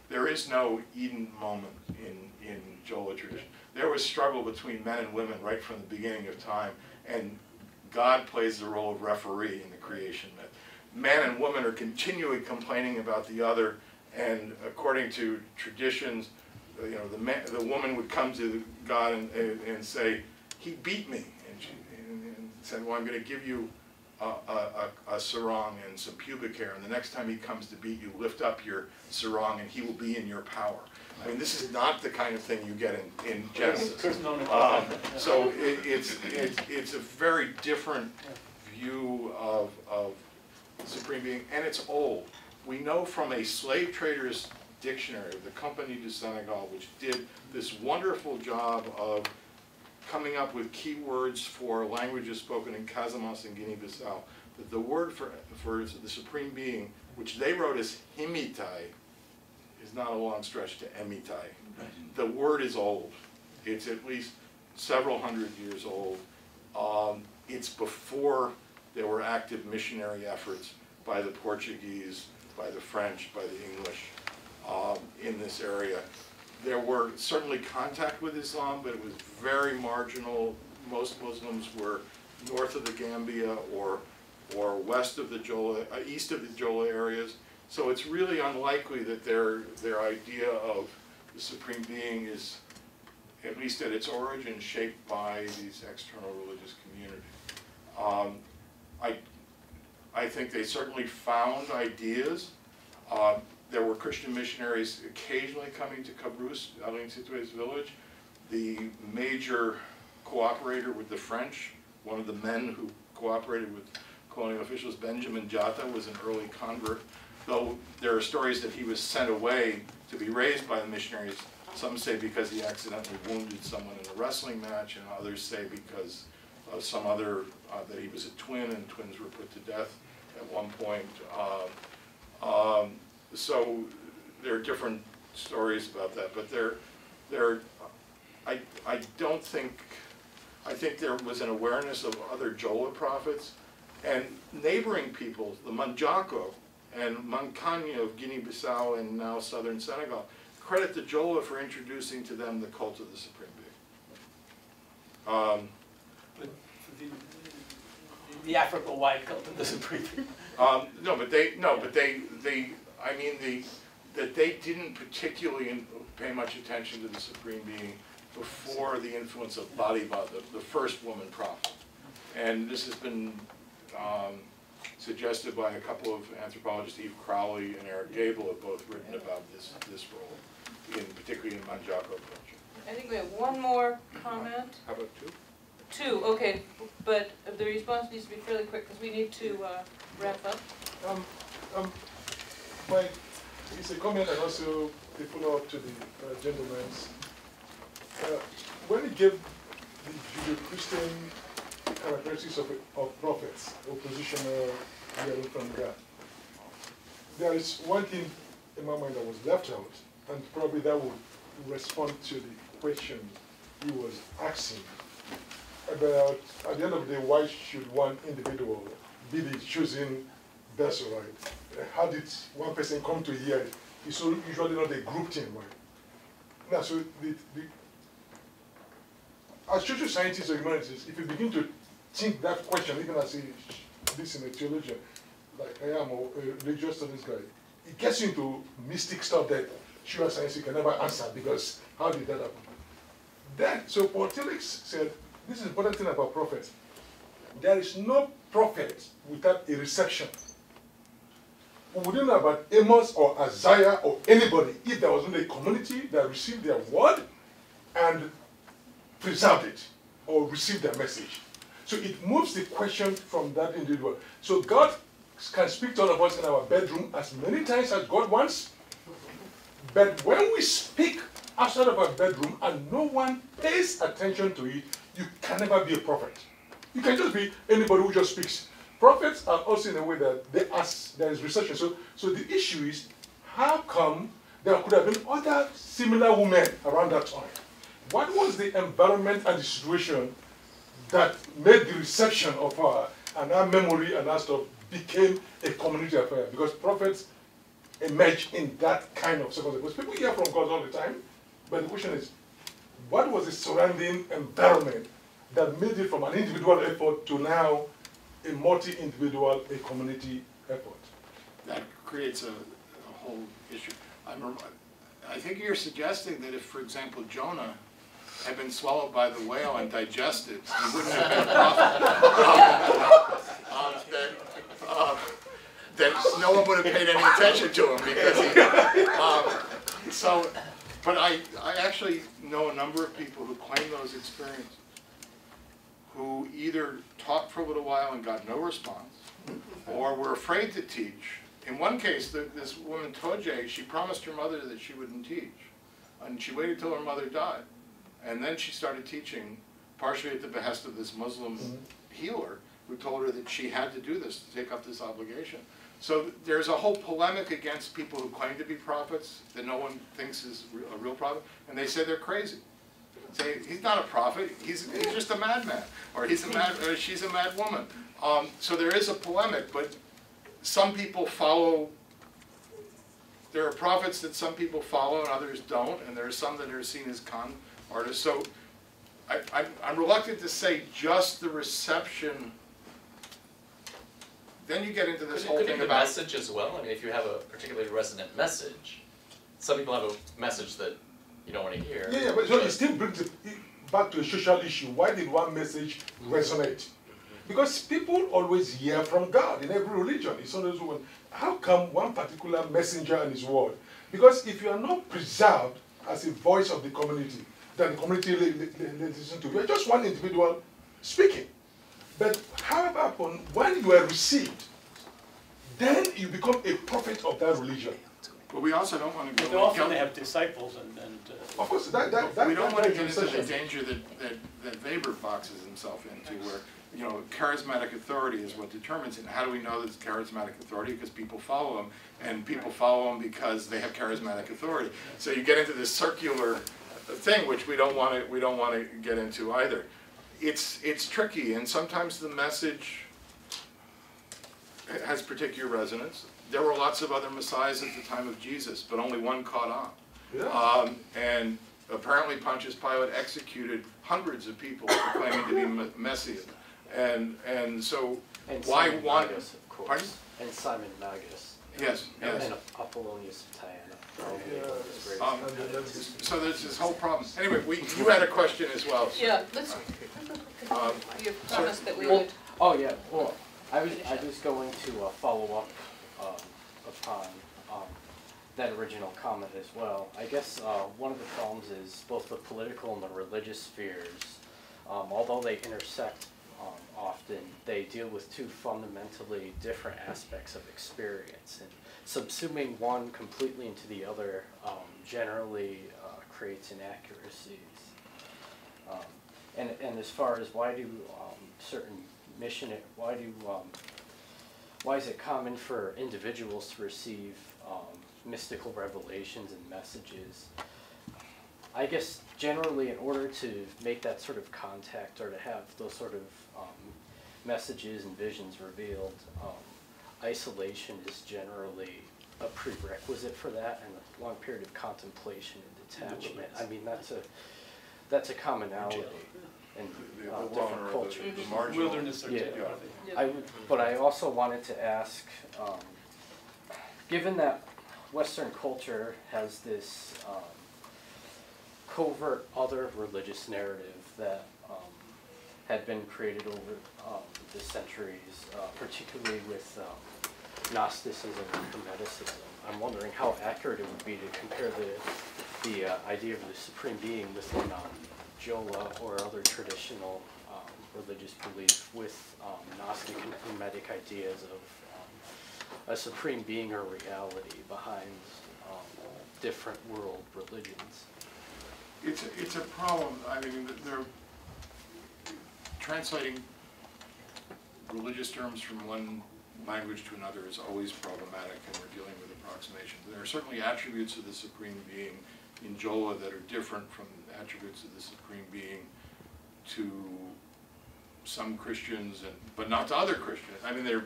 there is no Eden moment in Jola tradition. There was struggle between men and women right from the beginning of time, and God plays the role of referee in the creation myth. Man and woman are continually complaining about the other, and according to traditions, the woman would come to God and say, he beat me, and said, well, I'm going to give you a sarong and some pubic hair, and the next time he comes to beat you, lift up your sarong and he will be in your power. I mean, this is not the kind of thing you get in Genesis. So it's a very different view of the Supreme Being, and it's old. We know from a slave trader's dictionary of the Compagnie du Senegal, which did this wonderful job of coming up with keywords for languages spoken in Casamance and Guinea-Bissau, that the word for the Supreme Being, which they wrote as Himitai, is not a long stretch to Emitai. The word is old. It's at least several hundred years old. It's before there were active missionary efforts by the Portuguese, by the French, by the English in this area. There were certainly contact with Islam, but it was very marginal. Most Muslims were north of the Gambia or west of the Jola, east of the Jola areas. So it's really unlikely that their idea of the Supreme Being is, at least at its origin, shaped by these external religious communities. I think they certainly found ideas. There were Christian missionaries occasionally coming to Cabrousse, Aline Sitoué's village. The major cooperator with the French, one of the men who cooperated with colonial officials, Benjamin Diatta, was an early convert. Though there are stories that he was sent away to be raised by the missionaries. Some say because he accidentally wounded someone in a wrestling match, and others say because of some other, that he was a twin and twins were put to death at one point. So there are different stories about that, but I think there was an awareness of other Jola prophets and neighboring peoples, the Manjako and Mankanya of Guinea-Bissau and now southern Senegal, credit the Jola for introducing to them the cult of the Supreme Being. But the Africa-wide cult of the Supreme Being. That they didn't particularly pay much attention to the Supreme Being before the influence of Baliba, the first woman prophet. And this has been suggested by a couple of anthropologists, Eve Crowley and Eric Gable, have both written about this role, particularly in Manjako culture. I think we have one more comment. How about two? Two, okay, but the response needs to be fairly quick because we need to wrap up. It's a comment and also a follow-up to the gentleman's. When he gave the Judeo-Christian characteristics of prophets, oppositional, hearing from God, there is one thing in my mind that was left out, and probably that would respond to the question he was asking about, at the end of the day, why should one individual be the choosing vessel, right? How did one person come to hear it? It's usually not a group thing, right? Now, so as social scientists or humanities, if you begin to think that question, even as this in a theologian, like I am, or a religious studies guy, it gets you into mystic stuff that pure science can never answer, because how did that happen? Then, so Paul Tillich said, this is the important thing about prophets. There is no prophet without a reception. We wouldn't know about Amos or Isaiah or anybody if there wasn't a community that received their word and preserved it or received their message. So it moves the question from that individual. So God can speak to all of us in our bedroom as many times as God wants. But when we speak outside of our bedroom and no one pays attention to it, you can never be a prophet. You can just be anybody who just speaks. Prophets are also in a way that there is research. So the issue is, how come there could have been other similar women around that time? What was the environment and the situation that made the reception of her and her memory and her stuff became a community affair? Because prophets emerge in that kind of circumstance. Because people hear from God all the time, but the question is, what was the surrounding environment that made it from an individual effort to now a multi-individual, a community effort? That creates a whole issue. I think you're suggesting that if, for example, Jonah had been swallowed by the whale and digested, he wouldn't have been a prophet. That no one would have paid any attention to him because he. But I actually know a number of people who claim those experiences, who either taught for a little while and got no response, or were afraid to teach. In one case, this woman, Toje, she promised her mother that she wouldn't teach. And she waited till her mother died. And then she started teaching, partially at the behest of this Muslim healer, who told her that she had to do this, to take up this obligation. So there's a whole polemic against people who claim to be prophets, that no one thinks is a real prophet, and they say they're crazy. Say, he's not a prophet, he's just a madman, or she's a mad woman. So there is a polemic, but some people follow, there are prophets that some people follow and others don't, and there are some that are seen as con artists. So I'm reluctant to say just the reception. Then you get into this whole thing about message as well. I mean, if you have a particularly resonant message, some people have a message that you don't want to hear. Yeah, but so it still brings it back to a social issue. Why did one message resonate? Because people always hear from God in every religion. It's always one. How come one particular messenger and his word? Because if you are not preserved as a voice of the community, then the community listens to you. You're just one individual speaking. But however, when you are received, then you become a prophet of that religion. But we also don't want to But often they have disciples and of course, we don't want to get into the danger that Weber boxes himself into, where charismatic authority is what determines it. And how do we know that it's charismatic authority? Because people follow him, and people follow him because they have charismatic authority. So you get into this circular thing, which we don't want to get into either. It's tricky, and sometimes the message has particular resonance. There were lots of other messiahs at the time of Jesus, but only one caught on. Yeah. And apparently Pontius Pilate executed hundreds of people for claiming to be Messiah. And so why one? Magus, of course. Pardon? And Simon Magus. Yes, yes. And Apollonius of Tyana. So there's this whole problem. Anyway, you had a question as well. So. Yeah, let's, you promised that we would. Oh yeah, well, I was going to follow up upon that original comment as well. I guess one of the problems is both the political and the religious spheres, although they intersect often, they deal with two fundamentally different aspects of experience. And subsuming one completely into the other generally creates inaccuracies. And as far as why do certain why is it common for individuals to receive mystical revelations and messages? I guess generally in order to make that sort of contact or to have those sort of messages and visions revealed, isolation is generally a prerequisite for that, and a long period of contemplation and detachment. I mean, that's a commonality in different cultures. The wilderness or But I also wanted to ask, given that Western culture has this covert other religious narrative that had been created over the centuries, particularly with Gnosticism and Hermeticism, I'm wondering how accurate it would be to compare the idea of the supreme being within Jola or other traditional religious belief with Gnostic and Hermetic ideas of a supreme being or reality behind different world religions. It's a problem. I mean, they're translating religious terms from one language to another is always problematic, and we're dealing with approximations. There are certainly attributes of the Supreme Being in Jola that are different from attributes of the Supreme Being to some Christians, but not to other Christians. I mean,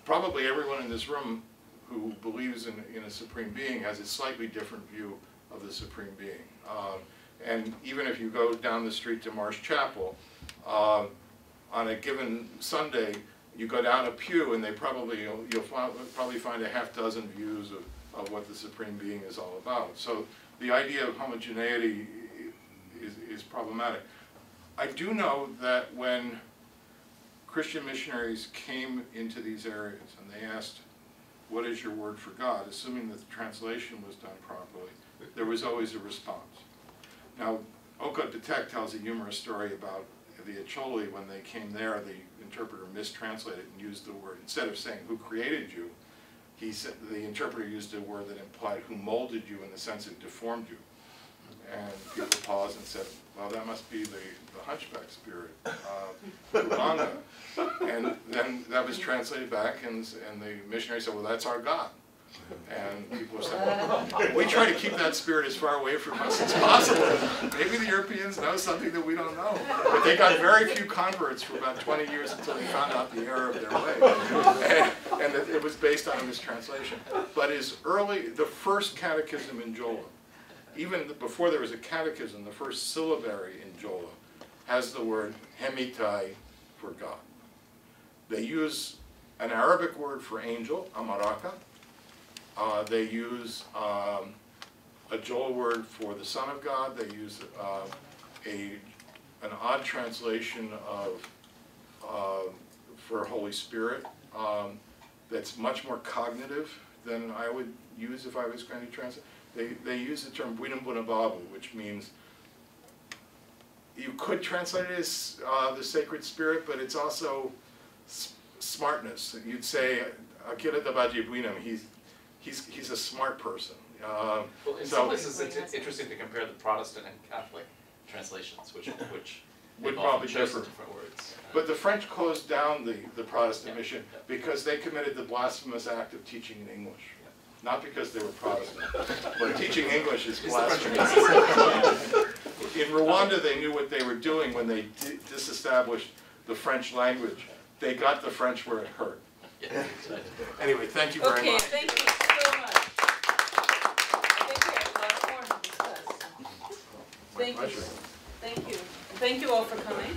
probably everyone in this room who believes in a Supreme Being has a slightly different view of the Supreme Being. And even if you go down the street to Marsh Chapel, on a given Sunday, you go down a pew and you'll probably find a half dozen views of what the Supreme Being is all about. So the idea of homogeneity is problematic. I do know that when Christian missionaries came into these areas and they asked, what is your word for God, assuming that the translation was done properly, there was always a response. Now, Oko Detek tells a humorous story about the Acholi. When they came there, the interpreter mistranslated and used the word, instead of saying who created you, he said, the interpreter used a word that implied who molded you, in the sense it deformed you. And people paused and said, well, that must be the hunchback spirit, Rubanga. And then that was translated back, and the missionary said, well, that's our God. And people were saying, well, we try to keep that spirit as far away from us as possible. Maybe the Europeans know something that we don't know. But they got very few converts for about 20 years until they found out the error of their way. And it was based on a mistranslation. But the first catechism in Jola, even before there was a catechism, the first syllabary in Jola has the word hemitai for God. They use an Arabic word for angel, amaraka. They use a Jola word for the Son of God. They use an odd translation for Holy Spirit that's much more cognitive than I would use if I was going to translate. They use the term Buinambunababu, which means, you could translate it as the sacred spirit, but it's also smartness. You'd say, Akira Dabaji Buinam, he's a smart person. Well, in some places it's interesting to compare the Protestant and Catholic translations, which would probably differ. Different words. But the French closed down the Protestant mission because they committed the blasphemous act of teaching in English. Not because they were Protestant, but teaching English is blasphemous. In Rwanda, they knew what they were doing when they disestablished the French language. They got the French where it hurt. Yeah. Anyway, thank you very much. Okay, thank you so much. I think we have a lot more to discuss. My pleasure. Thank you. Thank you all for coming.